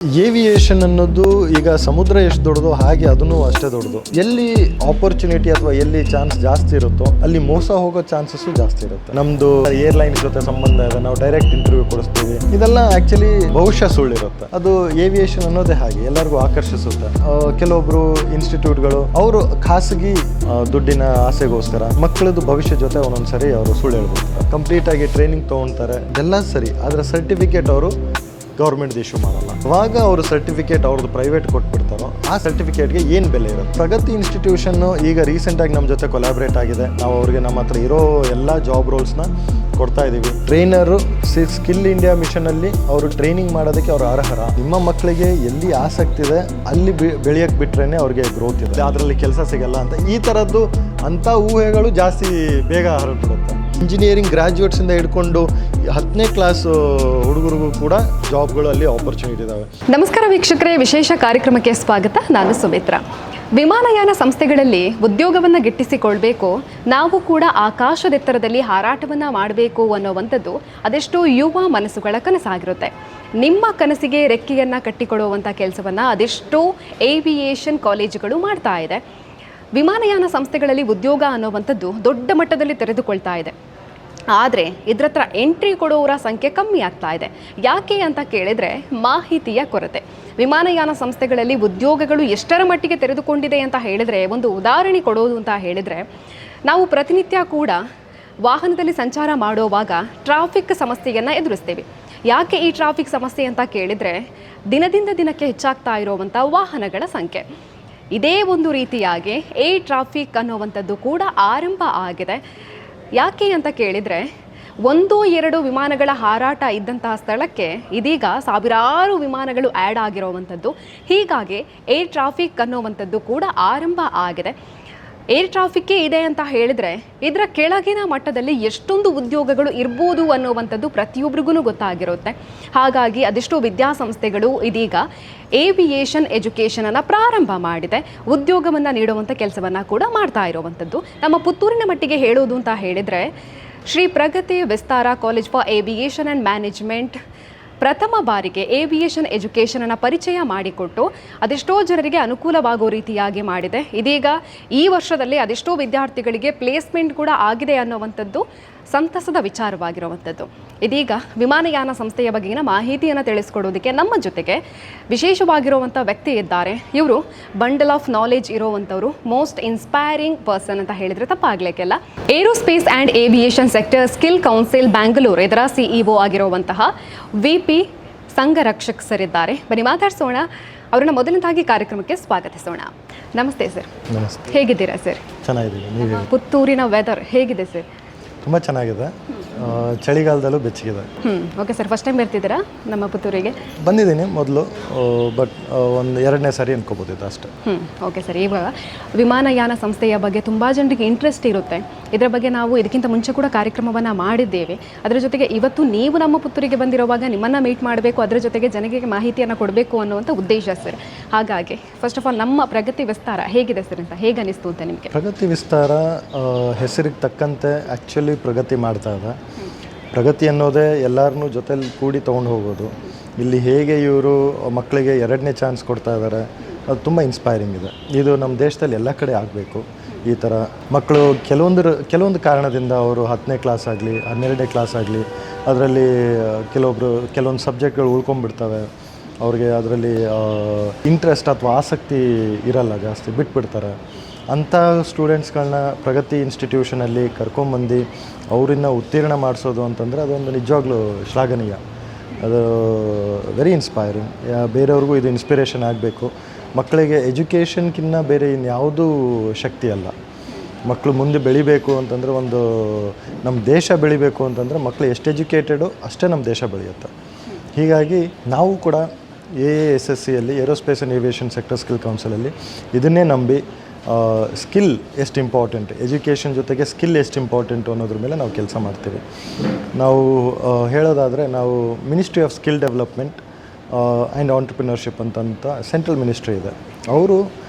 Aviation ಅನ್ನೋದು ಈಗ ಸಮುದ್ರ ಎಷ್ಟು ದೊಡ್ಡದು ಹಾಗೆ ಅದನ್ನು ಅಷ್ಟೇ ದೊಡ್ಡದು. ಎಲ್ಲಿ ಆಪರ್ಚುನಿಟಿ ಅಥವಾ ಎಲ್ಲಿ ಚಾನ್ಸ್ ಜಾಸ್ತಿ ಇರುತ್ತೋ ಅಲ್ಲಿ ಮೋಸ ಹೋಗೋ ಚಾನ್ಸಸ್ ಜಾಸ್ತಿ ಇರುತ್ತೆ. ನಮ್ದು ಏರ್ಲೈನ್ ಜೊತೆ ಸಂಬಂಧ ಇದೆ, ನಾವು ಡೈರೆಕ್ಟ್ ಇಂಟರ್ವ್ಯೂ ಕೊಡಿಸ್ತೀವಿ, ಇದೆಲ್ಲ ಆಕ್ಚುಲಿ ಬಹುಶಃ ಸುಳ್ಳಿರುತ್ತೆ. ಅದು ಏವಿಯೇಷನ್ ಅನ್ನೋದೇ ಹಾಗೆ ಎಲ್ಲರಿಗೂ ಆಕರ್ಷಿಸುತ್ತೆ. ಕೆಲವೊಬ್ರು ಇನ್ಸ್ಟಿಟ್ಯೂಟ್ಗಳು ಅವರು ಖಾಸಗಿ ದುಡ್ಡಿನ ಆಸೆಗೋಸ್ಕರ ಮಕ್ಕಳದ್ದು ಭವಿಷ್ಯ ಜೊತೆ ಒಂದೊಂದ್ಸರಿ ಅವರು ಸುಳ್ಳು ಹೇಳ್ಬಿಡ್ತಾರೆ. ಕಂಪ್ಲೀಟ್ ಆಗಿ ಟ್ರೈನಿಂಗ್ ತಗೊಂತಾರೆ, ಎಲ್ಲ ಸರಿ, ಆದ್ರೆ ಸರ್ಟಿಫಿಕೇಟ್ ಅವರು ಗೌರ್ಮೆಂಟ್ ಇಶ್ಯೂ ಮಾಡಲ್ಲ. ಅವಾಗ ಅವರು ಸರ್ಟಿಫಿಕೇಟ್ ಅವ್ರದ್ದು ಪ್ರೈವೇಟ್ ಕೊಟ್ಬಿಡ್ತಾರೋ ಆ ಸರ್ಟಿಫಿಕೇಟ್ಗೆ ಏನು ಬೆಲೆ ಇರುತ್ತೆ. ಪ್ರಗತಿ ಇನ್ಸ್ಟಿಟ್ಯೂಷನ್ ಈಗ ರೀಸೆಂಟಾಗಿ ನಮ್ಮ ಜೊತೆ ಕೊಲಾಬ್ರೇಟ್ ಆಗಿದೆ. ನಾವು ಅವ್ರಿಗೆ ನಮ್ಮ ಹತ್ರ ಇರೋ ಎಲ್ಲ ಜಾಬ್ ರೋಲ್ಸ್ನ ಕೊಡ್ತಾ ಇದ್ದೀವಿ. ಟ್ರೈನರು ಸ್ಕಿಲ್ ಇಂಡಿಯಾ ಮಿಷನಲ್ಲಿ ಅವರು ಟ್ರೈನಿಂಗ್ ಮಾಡೋದಕ್ಕೆ ಅವರು ಅರ್ಹರ. ನಿಮ್ಮ ಮಕ್ಕಳಿಗೆ ಎಲ್ಲಿ ಆಸಕ್ತಿ ಇದೆ ಅಲ್ಲಿ ಬೆಳೆಯಕ್ಕೆ ಬಿಟ್ರೇನೆ ಅವ್ರಿಗೆ ಗ್ರೋತ್ ಇದೆ, ಅದರಲ್ಲಿ ಕೆಲಸ ಸಿಗಲ್ಲ ಅಂತ ಈ ಥರದ್ದು ಅಂಥ ಊಹೆಗಳು ಜಾಸ್ತಿ ಬೇಗ ಹರಡ್ಬಿಡುತ್ತೆ. ಇಂಜಿನಿಯರಿಂಗ್ ಗ್ರಾಜ್ಯುಯೇಟ್ಸಿಂದ ಹಿಡ್ಕೊಂಡು 10ನೇ ಕ್ಲಾಸ್ ಹುಡುಗರಿಗೂ ಕೂಡ ಜಾಬ್ಗಳು ಅಲ್ಲಿ ಆಪರ್ಚುನಿಟಿ ಇದ್ದಾವೆ. ನಮಸ್ಕಾರ ವೀಕ್ಷಕರೇ, ವಿಶೇಷ ಕಾರ್ಯಕ್ರಮಕ್ಕೆ ಸ್ವಾಗತ. ನಾನು ಸುಮಿತ್ರಾ. ವಿಮಾನಯಾನ ಸಂಸ್ಥೆಗಳಲ್ಲಿ ಉದ್ಯೋಗವನ್ನು ಗಿಟ್ಟಿಸಿಕೊಳ್ಬೇಕು, ನಾವು ಕೂಡ ಆಕಾಶದೆತ್ತರದಲ್ಲಿ ಹಾರಾಟವನ್ನು ಮಾಡಬೇಕು ಅನ್ನೋವಂಥದ್ದು ಅದೆಷ್ಟೋ ಯುವ ಮನಸ್ಸುಗಳ ಕನಸಾಗಿರುತ್ತೆ. ನಿಮ್ಮ ಕನಸಿಗೆ ರೆಕ್ಕೆಯನ್ನು ಕಟ್ಟಿಕೊಡುವಂಥ ಕೆಲಸವನ್ನು ಅದೆಷ್ಟೋ ಏವಿಯೇಷನ್ ಕಾಲೇಜುಗಳು ಮಾಡ್ತಾ ಇದೆ. ವಿಮಾನಯಾನ ಸಂಸ್ಥೆಗಳಲ್ಲಿ ಉದ್ಯೋಗ ಅನ್ನೋವಂಥದ್ದು ದೊಡ್ಡ ಮಟ್ಟದಲ್ಲಿ ತೆರೆದುಕೊಳ್ತಾ ಇದೆ. ಆದರೆ ಇದರ ಹತ್ರ ಎಂಟ್ರಿ ಕೊಡೋರ ಸಂಖ್ಯೆ ಕಮ್ಮಿ ಆಗ್ತಾ ಇದೆ. ಯಾಕೆ ಅಂತ ಕೇಳಿದರೆ ಮಾಹಿತಿಯ ಕೊರತೆ. ವಿಮಾನಯಾನ ಸಂಸ್ಥೆಗಳಲ್ಲಿ ಉದ್ಯೋಗಗಳು ಎಷ್ಟರ ಮಟ್ಟಿಗೆ ತೆರೆದುಕೊಂಡಿದೆ ಅಂತ ಹೇಳಿದರೆ, ಒಂದು ಉದಾಹರಣೆ ಕೊಡೋದು ಅಂತ ಹೇಳಿದರೆ, ನಾವು ಪ್ರತಿನಿತ್ಯ ಕೂಡ ವಾಹನದಲ್ಲಿ ಸಂಚಾರ ಮಾಡುವಾಗ ಟ್ರಾಫಿಕ್ ಸಮಸ್ಯೆಯನ್ನು ಎದುರಿಸ್ತೇವೆ. ಯಾಕೆ ಈ ಟ್ರಾಫಿಕ್ ಸಮಸ್ಯೆ ಅಂತ ಕೇಳಿದರೆ, ದಿನದಿಂದ ದಿನಕ್ಕೆ ಹೆಚ್ಚಾಗ್ತಾ ಇರುವಂಥ ವಾಹನಗಳ ಸಂಖ್ಯೆ. ಇದೇ ಒಂದು ರೀತಿಯಾಗಿ ಏರ್ ಟ್ರಾಫಿಕ್ ಅನ್ನುವಂಥದ್ದು ಕೂಡ ಆರಂಭ ಆಗಿದೆ. ಯಾಕೆ ಅಂತ ಕೇಳಿದರೆ, 1-2 ವಿಮಾನಗಳ ಹಾರಾಟ ಇದ್ದಂತಹ ಸ್ಥಳಕ್ಕೆ ಇದೀಗ ಸಾವಿರಾರು ವಿಮಾನಗಳು ಆ್ಯಡ್ ಆಗಿರುವಂಥದ್ದು. ಹೀಗಾಗಿ ಏರ್ ಟ್ರಾಫಿಕ್ ಅನ್ನುವಂಥದ್ದು ಕೂಡ ಆರಂಭ ಆಗಿದೆ. ಏರ್ ಟ್ರಾಫಿಕ್ಕೇ ಇದೆ ಅಂತ ಹೇಳಿದರೆ ಇದರ ಕೆಳಗಿನ ಮಟ್ಟದಲ್ಲಿ ಎಷ್ಟೊಂದು ಉದ್ಯೋಗಗಳು ಇರ್ಬೋದು ಅನ್ನುವಂಥದ್ದು ಪ್ರತಿಯೊಬ್ಬರಿಗೂ ಗೊತ್ತಾಗಿರುತ್ತೆ. ಹಾಗಾಗಿ ಅದೆಷ್ಟೋ ವಿದ್ಯಾಸಂಸ್ಥೆಗಳು ಇದೀಗ ಏವಿಯೇಷನ್ ಎಜುಕೇಷನನ್ನು ಪ್ರಾರಂಭ ಮಾಡಿದೆ. ಉದ್ಯೋಗವನ್ನು ನೀಡುವಂಥ ಕೆಲಸವನ್ನು ಕೂಡ ಮಾಡ್ತಾ ಇರುವಂಥದ್ದು. ನಮ್ಮ ಪುತ್ತೂರಿನ ಮಟ್ಟಿಗೆ ಹೇಳೋದು ಅಂತ ಹೇಳಿದರೆ, Shri Pragati Vistara college for aviation and management ಪ್ರಥಮ ಬಾರಿಗೆ ಏವಿಯೇಷನ್ ಎಜುಕೇಷನನ್ನು ಪರಿಚಯ ಮಾಡಿಕೊಟ್ಟು ಅದೆಷ್ಟೋ ಜನರಿಗೆ ಅನುಕೂಲವಾಗೋ ರೀತಿಯಾಗಿ ಮಾಡಿದೆ. ಇದೀಗ ಈ ವರ್ಷದಲ್ಲಿ ಅದೆಷ್ಟೋ ವಿದ್ಯಾರ್ಥಿಗಳಿಗೆ ಪ್ಲೇಸ್ಮೆಂಟ್ ಕೂಡ ಆಗಿದೆ ಅನ್ನುವಂಥದ್ದು ಸಂತಸದ ವಿಚಾರವಾಗಿರುವಂಥದ್ದು. ಇದೀಗ ವಿಮಾನಯಾನ ಸಂಸ್ಥೆಯ ಬಗೆಗಿನ ಮಾಹಿತಿಯನ್ನು ತಿಳಿಸ್ಕೊಡೋದಕ್ಕೆ ನಮ್ಮ ಜೊತೆಗೆ ವಿಶೇಷವಾಗಿರುವಂಥ ವ್ಯಕ್ತಿ ಇದ್ದಾರೆ. ಇವರು ಬಂಡಲ್ ಆಫ್ ನಾಲೆಜ್ ಇರೋವಂಥವ್ರು, ಮೋಸ್ಟ್ ಇನ್ಸ್ಪೈರಿಂಗ್ ಪರ್ಸನ್ ಅಂತ ಹೇಳಿದರೆ ತಪ್ಪಾಗಲಿಕ್ಕೆಲ್ಲ. Aerospace and aviation sector skill council Bangalore ಇದರ CEO ಆಗಿರುವಂತಹ VP ಸಂಘರಕ್ಷಕ್ ಸರ್ ಇದ್ದಾರೆ. ಬನ್ನಿ ಮಾತಾಡ್ಸೋಣ. ಅವರನ್ನ ಮೊದಲನೇದಾಗಿ ಕಾರ್ಯಕ್ರಮಕ್ಕೆ ಸ್ವಾಗತಿಸೋಣ. ನಮಸ್ತೆ ಸರ್. ನಮಸ್ತೆ. ಹೇಗಿದ್ದೀರಾ ಸರ್? ಚೆನ್ನಾಗಿದ್ದೀವಿ. ನೀವು? ಪುತ್ತೂರಿನ ವೆದರ್ ಹೇಗಿದೆ ಸರ್? ತುಂಬ ಚೆನ್ನಾಗಿದೆ, ಚಳಿಗಾಲದಲ್ಲೂ ಬೆಚ್ಚಗಿದೆ. ಓಕೆ ಸರ್, ಫಸ್ಟ್ ಟೈಮ್ ಬರ್ತಿದ್ದೀರಾ ನಮ್ಮ ಪುತ್ತೂರಿಗೆ? ಬಂದಿದ್ದೀನಿ ಮೊದಲು, ಬಟ್ ಒಂದು 2ನೇ ಸಾರಿ ಅನ್ಕೋಬೋದಿತ್ತು ಅಷ್ಟೇ. Okay sir. ಇವಾಗ ವಿಮಾನಯಾನ ಸಂಸ್ಥೆಯ ಬಗ್ಗೆ ತುಂಬ ಜನರಿಗೆ ಇಂಟ್ರೆಸ್ಟ್ ಇರುತ್ತೆ. ಇದರ ಬಗ್ಗೆ ನಾವು ಇದಕ್ಕಿಂತ ಮುಂಚೆ ಕೂಡ ಕಾರ್ಯಕ್ರಮವನ್ನು ಮಾಡಿದ್ದೇವೆ. ಅದರ ಜೊತೆಗೆ ಇವತ್ತು ನೀವು ನಮ್ಮ ಪುತ್ತೂರಿಗೆ ಬಂದಿರುವಾಗ ನಿಮ್ಮನ್ನು ಮೀಟ್ ಮಾಡಬೇಕು, ಅದರ ಜೊತೆಗೆ ಜನರಿಗೆ ಮಾಹಿತಿಯನ್ನು ಕೊಡಬೇಕು ಅನ್ನುವಂಥ ಉದ್ದೇಶ ಸರ್. ಹಾಗಾಗಿ ಫಸ್ಟ್ ಆಫ್ ಆಲ್ ನಮ್ಮ ಪ್ರಗತಿ ವಿಸ್ತಾರ ಹೇಗಿದೆ ಸರ್ ಅಂತ ಹೇಗೆ ಅನಿಸ್ತು ಅಂತ ನಿಮಗೆ? ಪ್ರಗತಿ ವಿಸ್ತಾರ ಹೆಸರಿಗೆ ತಕ್ಕಂತೆ ಆ್ಯಕ್ಚುಲಿ ಪ್ರಗತಿ ಮಾಡ್ತಾ ಇದೆ. ಪ್ರಗತಿ ಅನ್ನೋದೇ ಎಲ್ಲರನ್ನೂ ಜೊತೆಲಿ ಕೂಡಿ ತೊಗೊಂಡು ಹೋಗೋದು. ಇಲ್ಲಿ ಹೇಗೆ ಇವರು ಮಕ್ಕಳಿಗೆ 2ನೇ ಚಾನ್ಸ್ ಕೊಡ್ತಾ ಇದ್ದಾರೆ, ಅದು ತುಂಬ ಇನ್ಸ್ಪೈರಿಂಗ್ ಇದೆ. ಇದು ನಮ್ಮ ದೇಶದಲ್ಲಿ ಎಲ್ಲ ಕಡೆ ಆಗಬೇಕು. ಈ ಥರ ಮಕ್ಕಳು ಕೆಲವೊಂದು ಕಾರಣದಿಂದ ಅವರು 10ನೇ ಕ್ಲಾಸ್ ಆಗಲಿ 12ನೇ ಕ್ಲಾಸ್ ಆಗಲಿ ಅದರಲ್ಲಿ ಕೆಲವೊಂದು ಸಬ್ಜೆಕ್ಟ್ಗಳು ಉಳ್ಕೊಂಡ್ಬಿಡ್ತವೆ. ಅವ್ರಿಗೆ ಅದರಲ್ಲಿ ಇಂಟ್ರೆಸ್ಟ್ ಅಥವಾ ಆಸಕ್ತಿ ಇರಲ್ಲ, ಜಾಸ್ತಿ ಬಿಟ್ಬಿಡ್ತಾರೆ. ಅಂಥ ಸ್ಟೂಡೆಂಟ್ಸ್ಗಳನ್ನ ಪ್ರಗತಿ ಇನ್ಸ್ಟಿಟ್ಯೂಷನಲ್ಲಿ ಕರ್ಕೊಂಬಂದು ಅವರಿಂದ ಉತ್ತೀರ್ಣ ಮಾಡಿಸೋದು ಅಂತಂದರೆ ಅದೊಂದು ನಿಜವಾಗ್ಲೂ ಶ್ಲಾಘನೀಯ. ಅದು ವೆರಿ ಇನ್ಸ್ಪೈರಿಂಗ್. ಬೇರೆಯವ್ರಿಗೂ ಇದು ಇನ್ಸ್ಪಿರೇಷನ್ ಆಗಬೇಕು. ಮಕ್ಕಳಿಗೆ ಎಜುಕೇಷನ್ಗಿನ್ನ ಬೇರೆ ಇನ್ಯಾವುದೂ ಶಕ್ತಿ ಅಲ್ಲ. ಮಕ್ಕಳು ಮುಂದೆ ಬೆಳಿಬೇಕು ಅಂತಂದರೆ, ನಮ್ಮ ದೇಶ ಬೆಳಿಬೇಕು ಅಂತಂದರೆ ಮಕ್ಕಳು ಎಷ್ಟು ಎಜುಕೇಟೆಡು ಅಷ್ಟೇ ನಮ್ಮ ದೇಶ ಬೆಳೆಯುತ್ತೆ. ಹೀಗಾಗಿ ನಾವು ಕೂಡ AASSCಯಲ್ಲಿ aerospace and aviation sector skill ಕೌನ್ಸಿಲಲ್ಲಿ ಇದನ್ನೇ ನಂಬಿ ಸ್ಕಿಲ್ ಎಷ್ಟು ಇಂಪಾರ್ಟೆಂಟ್, ಎಜುಕೇಷನ್ ಜೊತೆಗೆ ಸ್ಕಿಲ್ ಎಷ್ಟು ಇಂಪಾರ್ಟೆಂಟು ಅನ್ನೋದ್ರ ಮೇಲೆ ನಾವು ಕೆಲಸ ಮಾಡ್ತೀವಿ. ನಾವು ಹೇಳೋದಾದರೆ, ನಾವು ministry of skill development and entrepreneurship ಅಂತ ಸೆಂಟ್ರಲ್ ಮಿನಿಸ್ಟ್ರಿ ಇದೆ. ಅವರು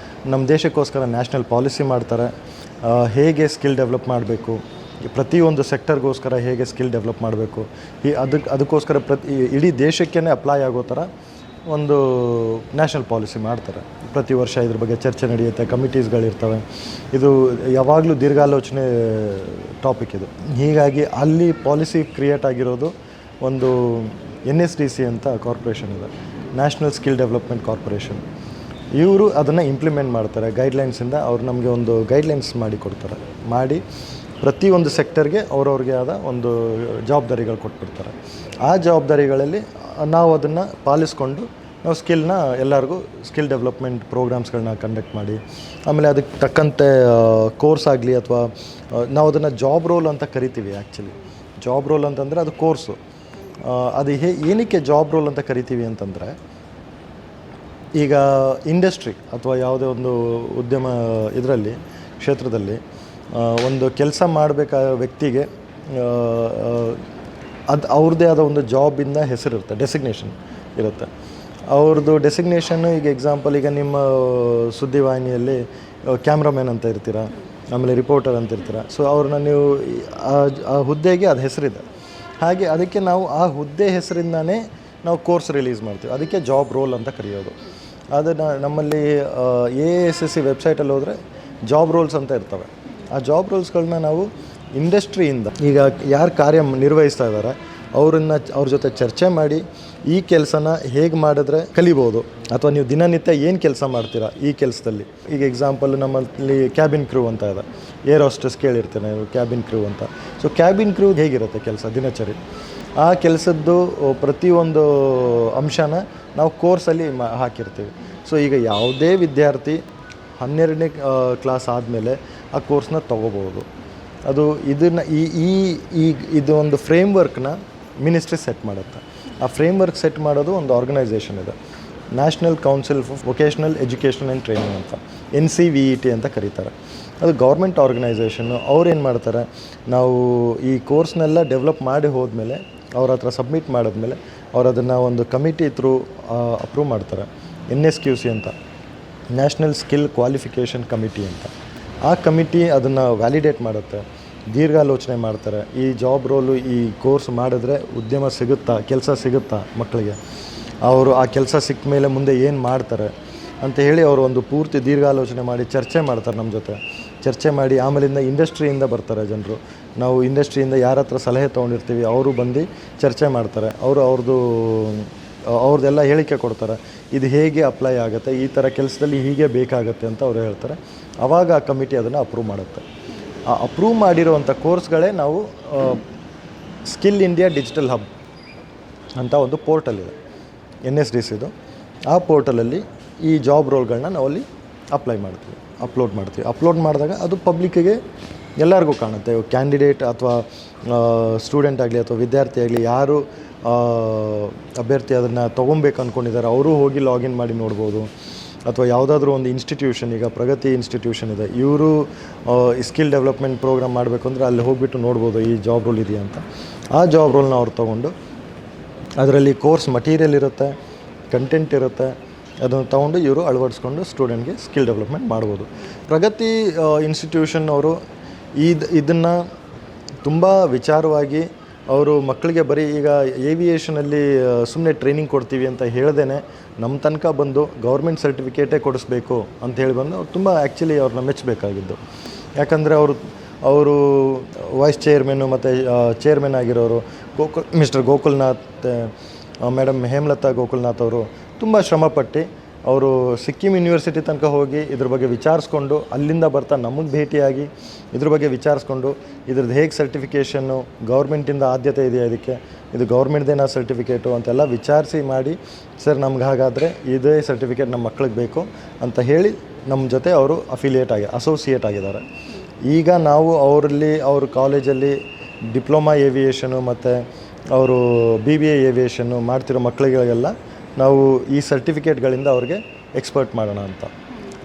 ನಮ್ಮ ದೇಶಕ್ಕೋಸ್ಕರ ನ್ಯಾಷನಲ್ ಪಾಲಿಸಿ ಮಾಡ್ತಾರೆ. ಹೇಗೆ ಸ್ಕಿಲ್ ಡೆವಲಪ್ ಮಾಡಬೇಕು, ಪ್ರತಿಯೊಂದು ಸೆಕ್ಟರ್ಗೋಸ್ಕರ ಹೇಗೆ ಸ್ಕಿಲ್ ಡೆವಲಪ್ ಮಾಡಬೇಕು, ಅದಕ್ಕೋಸ್ಕರ ಇಡೀ ದೇಶಕ್ಕೇ ಅಪ್ಲೈ ಆಗೋ ಥರ ಒಂದು ನ್ಯಾಷನಲ್ ಪಾಲಿಸಿ ಮಾಡ್ತಾರೆ. ಪ್ರತಿ ವರ್ಷ ಇದ್ರ ಬಗ್ಗೆ ಚರ್ಚೆ ನಡೆಯುತ್ತೆ, ಕಮಿಟೀಸ್ಗಳಿರ್ತವೆ. ಇದು ಯಾವಾಗಲೂ ದೀರ್ಘಾಲೋಚನೆ ಟಾಪಿಕ್ ಇದು. ಹೀಗಾಗಿ ಅಲ್ಲಿ ಪಾಲಿಸಿ ಕ್ರಿಯೇಟ್ ಆಗಿರೋದು ಒಂದು NSDC ಅಂತ ಕಾರ್ಪೊರೇಷನ್ ಇದೆ, ನ್ಯಾಷನಲ್ ಸ್ಕಿಲ್ ಡೆವಲಪ್ಮೆಂಟ್ ಕಾರ್ಪೊರೇಷನ್. ಇವರು ಅದನ್ನು ಇಂಪ್ಲಿಮೆಂಟ್ ಮಾಡ್ತಾರೆ. ಗೈಡ್ಲೈನ್ಸಿಂದ ಅವ್ರು ನಮಗೆ ಒಂದು ಗೈಡ್ಲೈನ್ಸ್ ಮಾಡಿ ಕೊಡ್ತಾರೆ. ಮಾಡಿ ಪ್ರತಿಯೊಂದು ಸೆಕ್ಟರ್ಗೆ ಅವ್ರವ್ರಿಗೆ ಆದ ಒಂದು ಜವಾಬ್ದಾರಿಗಳು ಕೊಟ್ಬಿಡ್ತಾರೆ. ಆ ಜವಾಬ್ದಾರಿಗಳಲ್ಲಿ ನಾವು ಅದನ್ನು ಪಾಲಿಸ್ಕೊಂಡು ನಾವು ಸ್ಕಿಲ್ನ ಎಲ್ಲರಿಗೂ ಸ್ಕಿಲ್ ಡೆವಲಪ್ಮೆಂಟ್ ಪ್ರೋಗ್ರಾಮ್ಸ್ಗಳನ್ನ ಕಂಡಕ್ಟ್ ಮಾಡಿ, ಆಮೇಲೆ ಅದಕ್ಕೆ ತಕ್ಕಂತೆ ಕೋರ್ಸ್ ಆಗಲಿ ಅಥವಾ ನಾವು ಅದನ್ನು ಜಾಬ್ ರೋಲ್ ಅಂತ ಕರಿತೀವಿ. ಆ್ಯಕ್ಚುಲಿ ಜಾಬ್ ರೋಲ್ ಅಂತಂದರೆ ಅದು ಕೋರ್ಸು. ಅದು ಏನಕ್ಕೆ ಜಾಬ್ ರೋಲ್ ಅಂತ ಕರಿತೀವಿ ಅಂತಂದರೆ, ಈಗ ಇಂಡಸ್ಟ್ರಿ ಅಥವಾ ಯಾವುದೇ ಒಂದು ಉದ್ಯಮ ಇದರಲ್ಲಿ ಕ್ಷೇತ್ರದಲ್ಲಿ ಒಂದು ಕೆಲಸ ಮಾಡಬೇಕಾದ ವ್ಯಕ್ತಿಗೆ ಅದು ಅವ್ರದ್ದೇ ಆದ ಒಂದು ಜಾಬಿಂದ ಹೆಸರಿರುತ್ತೆ, ಡೆಸಿಗ್ನೇಷನ್ ಇರುತ್ತೆ. ಅವ್ರದ್ದು ಡೆಸಿಗ್ನೇಷನ್ನು ಈಗ ಎಕ್ಸಾಂಪಲ್, ಈಗ ನಿಮ್ಮ ಸುದ್ದಿವಾಹಿನಿಯಲ್ಲಿ ಕ್ಯಾಮ್ರಾಮ್ಯಾನ್ ಅಂತ ಇರ್ತೀರ, ಆಮೇಲೆ ರಿಪೋರ್ಟರ್ ಅಂತ ಇರ್ತೀರ. ಸೊ ಅವ್ರನ್ನ ನೀವು ಆ ಹುದ್ದೆಗೆ ಅದು ಹೆಸರಿದೆ. ಹಾಗೆ ಅದಕ್ಕೆ ನಾವು ಆ ಹುದ್ದೆ ಹೆಸರಿಂದನೇ ನಾವು ಕೋರ್ಸ್ ರಿಲೀಸ್ ಮಾಡ್ತೀವಿ. ಅದಕ್ಕೆ ಜಾಬ್ ರೋಲ್ ಅಂತ ಕರೆಯೋದು. ಅದನ್ನು ನಮ್ಮಲ್ಲಿ AASSC ವೆಬ್ಸೈಟಲ್ಲಿ ಹೋದರೆ ಜಾಬ್ ರೋಲ್ಸ್ ಅಂತ ಇರ್ತವೆ. ಆ ಜಾಬ್ ರೋಲ್ಸ್ಗಳನ್ನ ನಾವು ಇಂಡಸ್ಟ್ರಿಯಿಂದ, ಈಗ ಯಾರು ಕಾರ್ಯ ನಿರ್ವಹಿಸ್ತಾ ಇದ್ದಾರೆ ಅವ್ರ ಜೊತೆ ಚರ್ಚೆ ಮಾಡಿ ಈ ಕೆಲಸನ ಹೇಗೆ ಮಾಡಿದ್ರೆ ಕಲಿಬೋದು, ಅಥವಾ ನೀವು ದಿನನಿತ್ಯ ಏನು ಕೆಲಸ ಮಾಡ್ತೀರಾ ಈ ಕೆಲಸದಲ್ಲಿ. ಈಗ ಎಕ್ಸಾಂಪಲ್ ನಮ್ಮಲ್ಲಿ ಕ್ಯಾಬಿನ್ ಕ್ರೂ ಅಂತ ಇದೆ, ಏರ್ ಹೋಸ್ಟೆಸ್ ಕೇಳಿರ್ತೇನೆ ನೀವು, ಕ್ಯಾಬಿನ್ ಕ್ರೂ ಅಂತ. ಸೊ ಕ್ಯಾಬಿನ್ ಕ್ರೂ ಹೇಗಿರುತ್ತೆ ಕೆಲಸ ದಿನಚರಿ, ಆ ಕೆಲಸದ್ದು ಪ್ರತಿಯೊಂದು ಅಂಶನ ನಾವು ಕೋರ್ಸಲ್ಲಿ ಹಾಕಿರ್ತೀವಿ. ಸೊ ಈಗ ಯಾವುದೇ ವಿದ್ಯಾರ್ಥಿ 12ನೇ ಕ್ಲಾಸ್ ಆದಮೇಲೆ ಆ ಕೋರ್ಸ್ನ ತೊಗೋಬೋದು. ಅದು ಇದನ್ನು ಇದು ಒಂದು ಫ್ರೇಮ್ವರ್ಕ್ನ ಮಿನಿಸ್ಟ್ರಿ ಸೆಟ್ ಮಾಡುತ್ತೆ. ಆ ಫ್ರೇಮ್ವರ್ಕ್ ಸೆಟ್ ಮಾಡೋದು ಒಂದು ಆರ್ಗನೈಸೇಷನ್ ಇದೆ, national council for vocational education and training ಅಂತ, NCVET ಅಂತ ಕರೀತಾರೆ. ಅದು ಗೌರ್ಮೆಂಟ್ ಆರ್ಗನೈಸೇಷನ್ನು. ಅವ್ರು ಏನು ಮಾಡ್ತಾರೆ, ನಾವು ಈ ಕೋರ್ಸ್ನೆಲ್ಲ ಡೆವಲಪ್ ಮಾಡಿ ಹೋದ್ಮೇಲೆ ಅವ್ರ ಹತ್ರ ಸಬ್ಮಿಟ್ ಮಾಡಿದ್ಮೇಲೆ ಅವ್ರು ಅದನ್ನು ಒಂದು ಕಮಿಟಿ ಥ್ರೂ ಅಪ್ರೂವ್ ಮಾಡ್ತಾರೆ. NSQC ಅಂತ, ನ್ಯಾಷನಲ್ ಸ್ಕಿಲ್ ಕ್ವಾಲಿಫಿಕೇಷನ್ ಕಮಿಟಿ ಅಂತ. ಆ ಕಮಿಟಿ ಅದನ್ನು ವ್ಯಾಲಿಡೇಟ್ ಮಾಡುತ್ತೆ, ದೀರ್ಘಾಲೋಚನೆ ಮಾಡ್ತಾರೆ. ಈ ಜಾಬ್ ರೋಲು, ಈ ಕೋರ್ಸ್ ಮಾಡಿದ್ರೆ ಉದ್ಯಮ ಸಿಗುತ್ತಾ, ಕೆಲಸ ಸಿಗುತ್ತಾ ಮಕ್ಕಳಿಗೆ, ಅವರು ಆ ಕೆಲಸ ಸಿಕ್ಕ ಮೇಲೆ ಮುಂದೆ ಏನು ಮಾಡ್ತಾರೆ ಅಂತ ಹೇಳಿ ಅವರು ಒಂದು ಪೂರ್ತಿ ದೀರ್ಘಾಲೋಚನೆ ಮಾಡಿ ಚರ್ಚೆ ಮಾಡ್ತಾರೆ ನಮ್ಮ ಜೊತೆ. ಚರ್ಚೆ ಮಾಡಿ ಆಮೇಲಿಂದ ಇಂಡಸ್ಟ್ರಿಯಿಂದ ಬರ್ತಾರೆ ಜನರು. ನಾವು ಇಂಡಸ್ಟ್ರಿಯಿಂದ ಯಾರ ಹತ್ರ ಸಲಹೆ ತೊಗೊಂಡಿರ್ತೀವಿ ಅವರು ಬಂದು ಚರ್ಚೆ ಮಾಡ್ತಾರೆ. ಅವ್ರದ್ದೆಲ್ಲ ಹೇಳಿಕೆ ಕೊಡ್ತಾರೆ, ಇದು ಹೇಗೆ ಅಪ್ಲೈ ಆಗುತ್ತೆ, ಈ ಥರ ಕೆಲಸದಲ್ಲಿ ಹೀಗೆ ಬೇಕಾಗುತ್ತೆ ಅಂತ ಅವರು ಹೇಳ್ತಾರೆ. ಆವಾಗ ಆ ಕಮಿಟಿ ಅದನ್ನು ಅಪ್ರೂವ್ ಮಾಡುತ್ತೆ. ಆ ಅಪ್ರೂವ್ ಮಾಡಿರುವಂಥ ಕೋರ್ಸ್ಗಳೇ ನಾವು ಸ್ಕಿಲ್ ಇಂಡಿಯಾ ಡಿಜಿಟಲ್ ಹಬ್ ಅಂತ ಒಂದು ಪೋರ್ಟಲ್ ಇದೆ, NSDCದು. ಆ ಪೋರ್ಟಲಲ್ಲಿ ಈ ಜಾಬ್ ರೋಲ್ಗಳನ್ನ ನಾವಲ್ಲಿ ಅಪ್ಲೋಡ್ ಮಾಡ್ತೀವಿ. ಅಪ್ಲೋಡ್ ಮಾಡಿದಾಗ ಅದು ಪಬ್ಲಿಕ್ಕಿಗೆ ಎಲ್ಲರಿಗೂ ಕಾಣುತ್ತೆ. ಕ್ಯಾಂಡಿಡೇಟ್ ಅಥವಾ ಸ್ಟೂಡೆಂಟ್ ಆಗಲಿ ಅಥವಾ ವಿದ್ಯಾರ್ಥಿ ಆಗಲಿ, ಯಾರು ಅಭ್ಯರ್ಥಿ ಅದನ್ನು ತೊಗೊಬೇಕು ಅಂದ್ಕೊಂಡಿದ್ದಾರೆ ಅವರು ಹೋಗಿ ಲಾಗಿನ್ ಮಾಡಿ ನೋಡ್ಬೋದು. ಅಥವಾ ಯಾವುದಾದ್ರೂ ಒಂದು ಇನ್ಸ್ಟಿಟ್ಯೂಷನ್, ಈಗ ಪ್ರಗತಿ ಇನ್ಸ್ಟಿಟ್ಯೂಷನ್ ಇದೆ, ಇವರು ಸ್ಕಿಲ್ ಡೆವಲಪ್ಮೆಂಟ್ ಪ್ರೋಗ್ರಾಮ್ ಮಾಡಬೇಕು ಅಂದರೆ ಅಲ್ಲಿ ಹೋಗಿಬಿಟ್ಟು ನೋಡ್ಬೋದು ಈ ಜಾಬ್ ರೋಲ್ ಇದೆಯಾ ಅಂತ. ಆ ಜಾಬ್ ರೋಲ್ನ ಅವ್ರು ತೊಗೊಂಡು ಅದರಲ್ಲಿ ಕೋರ್ಸ್ ಮಟೀರಿಯಲ್ ಇರುತ್ತೆ, ಕಂಟೆಂಟ್ ಇರುತ್ತೆ, ಅದನ್ನು ತೊಗೊಂಡು ಇವರು ಅಳವಡಿಸ್ಕೊಂಡು ಸ್ಟೂಡೆಂಟ್ಗೆ ಸ್ಕಿಲ್ ಡೆವಲಪ್ಮೆಂಟ್ ಮಾಡ್ಬೋದು. ಪ್ರಗತಿ ಇನ್ಸ್ಟಿಟ್ಯೂಷನ್ ಅವರು ಇದನ್ನು ತುಂಬ ವಿಚಾರವಾಗಿ ಅವರು ಮಕ್ಕಳಿಗೆ ಬರೀ ಈಗ ಏವಿಯೇಷನಲ್ಲಿ ಸುಮ್ಮನೆ ಟ್ರೈನಿಂಗ್ ಕೊಡ್ತೀವಿ ಅಂತ ಹೇಳ್ದೇನೆ ನಮ್ಮ ತನಕ ಬಂದು ಗೌರ್ಮೆಂಟ್ ಸರ್ಟಿಫಿಕೇಟೇ ಕೊಡಿಸ್ಬೇಕು ಅಂತ ಹೇಳಿ ಬಂದು ಅವ್ರು ತುಂಬ ಆ್ಯಕ್ಚುಲಿ ಅವ್ರನ್ನ ಮೆಚ್ಚಬೇಕಾಗಿದ್ದು. ಯಾಕಂದರೆ ಅವರು ವೈಸ್ ಚೇರ್ಮನ್ನು ಮತ್ತು ಚೇರ್ಮನ್ ಆಗಿರೋರು ಮಿಸ್ಟರ್ ಗೋಕುಲ್ನಾಥ್, ಮೇಡಮ್ ಹೇಮಲತಾ ಗೋಕುಲ್ನಾಥ್ ಅವರು ತುಂಬ ಶ್ರಮಪಟ್ಟು ಅವರು ಸಿಕ್ಕಿಂ ಯೂನಿವರ್ಸಿಟಿ ತನಕ ಹೋಗಿ ಇದ್ರ ಬಗ್ಗೆ ವಿಚಾರಿಸ್ಕೊಂಡು ಅಲ್ಲಿಂದ ಬರ್ತಾ ನಮಗೆ ಭೇಟಿಯಾಗಿ ಇದ್ರ ಬಗ್ಗೆ ವಿಚಾರಿಸ್ಕೊಂಡು ಇದ್ರದ್ದು ಹೇಗೆ ಸರ್ಟಿಫಿಕೇಷನ್ನು, ಗೌರ್ಮೆಂಟಿಂದ ಆದ್ಯತೆ ಇದೆಯಾ ಇದಕ್ಕೆ, ಇದು ಗೌರ್ಮೆಂಟ್ದೇನಾ ಸರ್ಟಿಫಿಕೇಟು ಅಂತೆಲ್ಲ ವಿಚಾರಿಸಿ ಮಾಡಿ, ಸರ್ ನಮ್ಗೆ ಹಾಗಾದರೆ ಇದೇ ಸರ್ಟಿಫಿಕೇಟ್ ನಮ್ಮ ಮಕ್ಳಿಗೆ ಬೇಕು ಅಂತ ಹೇಳಿ ನಮ್ಮ ಜೊತೆ ಅವರು ಅಸೋಸಿಯೇಟ್ ಆಗಿದ್ದಾರೆ. ಈಗ ನಾವು ಅವ್ರ ಕಾಲೇಜಲ್ಲಿ ಡಿಪ್ಲೊಮಾ ಏವಿಯೇಷನು ಮತ್ತು ಅವರು BBA ಏವಿಯೇಷನ್ನು ಮಾಡ್ತಿರೋ ಮಕ್ಕಳಿಗೆಲ್ಲ ನಾವು ಈ ಸರ್ಟಿಫಿಕೇಟ್ಗಳಿಂದ ಅವ್ರಿಗೆ ಎಕ್ಸ್ಪರ್ಟ್ ಮಾಡೋಣ ಅಂತ.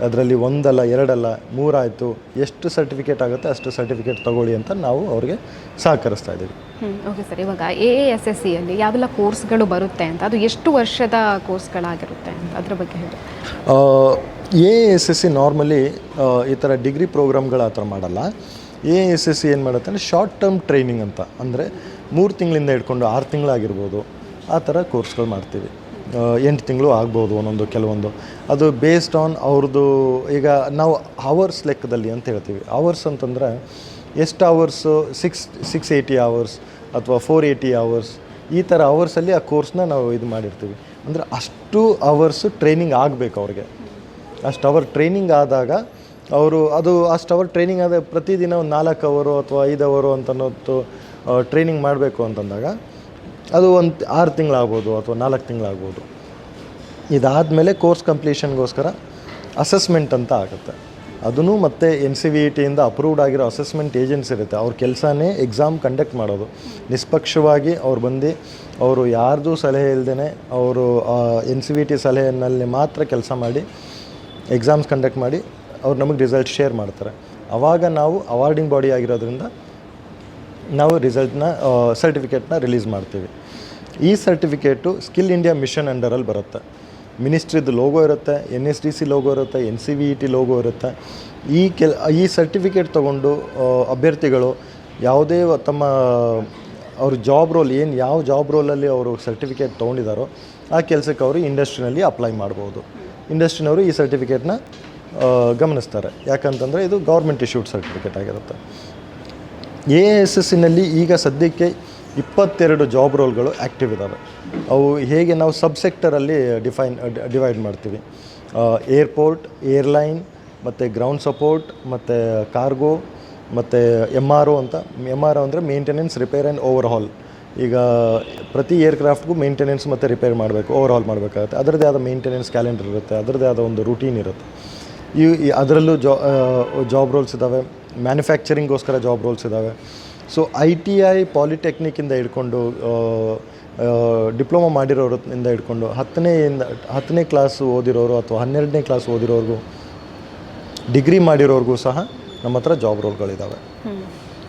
ಅದರಲ್ಲಿ 1 ಅಲ್ಲ 2 ಅಲ್ಲ 3 ಆಯಿತು, ಎಷ್ಟು ಸರ್ಟಿಫಿಕೇಟ್ ಆಗುತ್ತೆ ಅಷ್ಟು ಸರ್ಟಿಫಿಕೇಟ್ ತೊಗೊಳ್ಳಿ ಅಂತ ನಾವು ಅವ್ರಿಗೆ ಸಹಕರಿಸ್ತಾ ಇದ್ದೀವಿ. Okay sir. ಇವಾಗ AASSCಯಲ್ಲಿ ಯಾವೆಲ್ಲ ಕೋರ್ಸ್ಗಳು ಬರುತ್ತೆ ಅಂತ, ಅದು ಎಷ್ಟು ವರ್ಷದ ಕೋರ್ಸ್ಗಳಾಗಿರುತ್ತೆ ಅಂತ ಅದ್ರ ಬಗ್ಗೆ ಹೇಳಿ. AASSC ನಾರ್ಮಲಿ ಈ ಥರ ಡಿಗ್ರಿ ಪ್ರೋಗ್ರಾಮ್ಗಳು ಆ ಥರ ಮಾಡಲ್ಲ. AASSC ಏನು ಮಾಡುತ್ತೆ ಅಂದರೆ ಶಾರ್ಟ್ ಟರ್ಮ್ ಟ್ರೈನಿಂಗ್ ಅಂತ, ಅಂದರೆ 3 ತಿಂಗಳಿಂದ ಹಿಡ್ಕೊಂಡು 6 ತಿಂಗಳಾಗಿರ್ಬೋದು, ಆ ಥರ ಕೋರ್ಸ್ಗಳು ಮಾಡ್ತೀವಿ. 8 ತಿಂಗಳು ಆಗ್ಬೋದು ಒಂದೊಂದು ಕೆಲವೊಂದು. ಅದು ಬೇಸ್ಡ್ ಆನ್ ಅವ್ರದ್ದು. ಈಗ ನಾವು ಅವರ್ಸ್ ಲೆಕ್ಕದಲ್ಲಿ ಅಂತ ಹೇಳ್ತೀವಿ. ಅವರ್ಸ್ ಅಂತಂದರೆ ಎಷ್ಟು ಅವರ್ಸು, 680 ಅವರ್ಸ್ ಅಥವಾ 480 ಅವರ್ಸ್, ಈ ಥರ ಅವರ್ಸಲ್ಲಿ ಆ ಕೋರ್ಸ್ನ ನಾವು ಇದು ಮಾಡಿರ್ತೀವಿ. ಅಂದರೆ ಅಷ್ಟು ಅವರ್ಸು ಟ್ರೈನಿಂಗ್ ಆಗಬೇಕು ಅವ್ರಿಗೆ. ಅಷ್ಟು ಅವರ್ ಟ್ರೈನಿಂಗ್ ಆದಾಗ ಅವರು ಅಷ್ಟು ಅವರ್ ಟ್ರೈನಿಂಗ್ ಆದ ಪ್ರತಿದಿನ ಒಂದು 4 ಅವರು ಅಥವಾ 5 ಅವರು ಅಂತನ್ನೋದು ಟ್ರೈನಿಂಗ್ ಮಾಡಬೇಕು ಅಂತಂದಾಗ ಅದು ಒಂದು 6 ತಿಂಗಳಾಗ್ಬೋದು ಅಥವಾ 4 ತಿಂಗಳಾಗ್ಬೋದು. ಇದಾದಮೇಲೆ ಕೋರ್ಸ್ ಕಂಪ್ಲೀಷನ್ಗೋಸ್ಕರ ಅಸೆಸ್ಮೆಂಟ್ ಅಂತ ಆಗುತ್ತೆ. ಅದೂ ಮತ್ತು NCVETಯಿಂದ ಅಪ್ರೂವ್ಡ್ ಆಗಿರೋ ಅಸೆಸ್ಮೆಂಟ್ ಏಜೆನ್ಸಿ ಇರುತ್ತೆ. ಅವ್ರ ಕೆಲಸನೇ ಎಕ್ಸಾಮ್ ಕಂಡಕ್ಟ್ ಮಾಡೋದು. ನಿಷ್ಪಕ್ಷವಾಗಿ ಅವ್ರು ಬಂದು ಅವರು ಯಾರ್ದು ಸಲಹೆ ಇಲ್ಲದೇ ಅವರು NCVET ಸಲಹೆಯಲ್ಲಿ ಮಾತ್ರ ಕೆಲಸ ಮಾಡಿ ಎಕ್ಸಾಮ್ಸ್ ಕಂಡಕ್ಟ್ ಮಾಡಿ ಅವ್ರು ನಮಗೆ ರಿಸಲ್ಟ್ ಶೇರ್ ಮಾಡ್ತಾರೆ. ಆವಾಗ ನಾವು ಅವಾರ್ಡಿಂಗ್ ಬಾಡಿ ಆಗಿರೋದ್ರಿಂದ ನಾವು ಸರ್ಟಿಫಿಕೇಟ್ನ ರಿಲೀಸ್ ಮಾಡ್ತೀವಿ. ಈ ಸರ್ಟಿಫಿಕೇಟು ಸ್ಕಿಲ್ ಇಂಡಿಯಾ ಮಿಷನ್ ಅಂಡರಲ್ಲಿ ಬರುತ್ತೆ. ಮಿನಿಸ್ಟ್ರಿದು ಲೋಗೋ ಇರುತ್ತೆ, NSDC ಲೋಗೋ ಇರುತ್ತೆ, NCVET ಲೋಗೋ ಇರುತ್ತೆ. ಈ ಸರ್ಟಿಫಿಕೇಟ್ ತೊಗೊಂಡು ಅಭ್ಯರ್ಥಿಗಳು ಯಾವುದೇ ತಮ್ಮ ಅವ್ರ ಜಾಬ್ ರೋಲ್ ಯಾವ ಜಾಬ್ ರೋಲಲ್ಲಿ ಅವರು ಸರ್ಟಿಫಿಕೇಟ್ ತೊಗೊಂಡಿದ್ದಾರೋ ಆ ಕೆಲಸಕ್ಕೆ ಅವರು ಇಂಡಸ್ಟ್ರಿನಲ್ಲಿ ಅಪ್ಲೈ ಮಾಡ್ಬೋದು. ಇಂಡಸ್ಟ್ರಿನವರು ಈ ಸರ್ಟಿಫಿಕೇಟ್ನ ಗಮನಿಸ್ತಾರೆ. ಯಾಕಂತಂದರೆ ಇದು ಗೌರ್ಮೆಂಟ್ ಇಶ್ಯೂಡ್ ಸರ್ಟಿಫಿಕೇಟ್ ಆಗಿರುತ್ತೆ. AISSನಲ್ಲಿ ಈಗ ಸದ್ಯಕ್ಕೆ 22 ಜಾಬ್ ರೋಲ್ಗಳು ಆ್ಯಕ್ಟಿವ್ ಇದ್ದಾವೆ. ಅವು ಹೇಗೆ ನಾವು ಸಬ್ಸೆಕ್ಟರಲ್ಲಿ ಡಿವೈಡ್ ಮಾಡ್ತೀವಿ. ಏರ್ಪೋರ್ಟ್, ಏರ್ಲೈನ್, ಮತ್ತು ಗ್ರೌಂಡ್ ಸಪೋರ್ಟ್, ಮತ್ತು ಕಾರ್ಗೋ, ಮತ್ತು MRO ಅಂತ. MRO ಅಂದರೆ ಮೇಂಟೆನೆನ್ಸ್, ರಿಪೇರ್ ಆ್ಯಂಡ್ ಓವರ್ ಹಾಲ್. ಈಗ ಪ್ರತಿ ಏರ್ಕ್ರಾಫ್ಟ್ಗೂ ಮೇಂಟೆನೆನ್ಸ್ ಮತ್ತು ರಿಪೇರ್ ಮಾಡಬೇಕು, ಓವರ್ ಹಾಲ್ ಮಾಡಬೇಕಾಗುತ್ತೆ. ಅದರದ್ದೇ ಆದ ಮೇಂಟೆನೆನ್ಸ್ ಕ್ಯಾಲೆಂಡರ್ ಇರುತ್ತೆ, ಅದರದ್ದೇ ಆದ ಒಂದು ರೂಟೀನ್ ಇರುತ್ತೆ. ಅದರಲ್ಲೂ ಜಾಬ್ ರೋಲ್ಸ್ ಇದ್ದಾವೆ. ಮ್ಯಾನುಫ್ಯಾಕ್ಚರಿಂಗೋಸ್ಕರ ಜಾಬ್ ರೋಲ್ಸ್ ಇದ್ದಾವೆ. ಸೊ ITI ಪಾಲಿಟೆಕ್ನಿಕ್ಕಿಂದ ಹಿಡ್ಕೊಂಡು ಡಿಪ್ಲೊಮಾ ಮಾಡಿರೋರಿಂದ ಹಿಡ್ಕೊಂಡು 10ನೇ ಕ್ಲಾಸ್ ಓದಿರೋರು ಅಥವಾ 12ನೇ ಕ್ಲಾಸ್ ಓದಿರೋರ್ಗೂ, ಡಿಗ್ರಿ ಮಾಡಿರೋರ್ಗೂ ಸಹ ನಮ್ಮ ಹತ್ರ ಜಾಬ್ ರೋಲ್ಗಳಿದ್ದಾವೆ.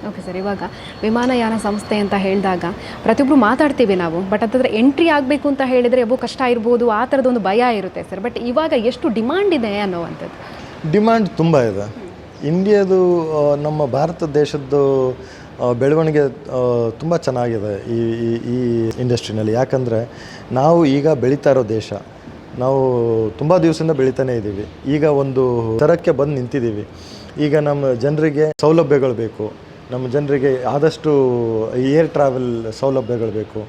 ಓಕೆ ಸರ್, ಇವಾಗ ವಿಮಾನಯಾನ ಸಂಸ್ಥೆ ಅಂತ ಹೇಳಿದಾಗ ಪ್ರತಿಯೊಬ್ಬರು ಮಾತಾಡ್ತೀವಿ ನಾವು, ಬಟ್ ಅದಾದರೆ ಎಂಟ್ರಿ ಆಗಬೇಕು ಅಂತ ಹೇಳಿದರೆ ಎಬ್ಬೋ ಕಷ್ಟ ಇರ್ಬೋದು, ಆ ಥರದೊಂದು ಭಯ ಇರುತ್ತೆ ಸರ್. ಬಟ್ ಇವಾಗ ಎಷ್ಟು ಡಿಮಾಂಡ್ ಇದೆ ಅನ್ನೋವಂಥದ್ದು? ಡಿಮ್ಯಾಂಡ್ ತುಂಬ ಇದೆ. ಇಂಡಿಯಾದು ನಮ್ಮ ಭಾರತ ದೇಶದ್ದು ಬೆಳವಣಿಗೆ ತುಂಬ ಚೆನ್ನಾಗಿದೆ ಈ ಇಂಡಸ್ಟ್ರಿನಲ್ಲಿ. ಯಾಕಂದರೆ ನಾವು ಈಗ ಬೆಳೀತಾ ಇರೋ ದೇಶ, ನಾವು ತುಂಬ ದಿವಸದಿಂದ ಬೆಳೀತಾನೆ ಇದ್ದೀವಿ. ಈಗ ಒಂದು ಥರಕ್ಕೆ ಬಂದು ನಿಂತಿದ್ದೀವಿ. ಈಗ ನಮ್ಮ ಜನರಿಗೆ ಸೌಲಭ್ಯಗಳು ಬೇಕು, ನಮ್ಮ ಜನರಿಗೆ ಆದಷ್ಟು ಏರ್ ಟ್ರಾವೆಲ್ ಸೌಲಭ್ಯಗಳು ಬೇಕು.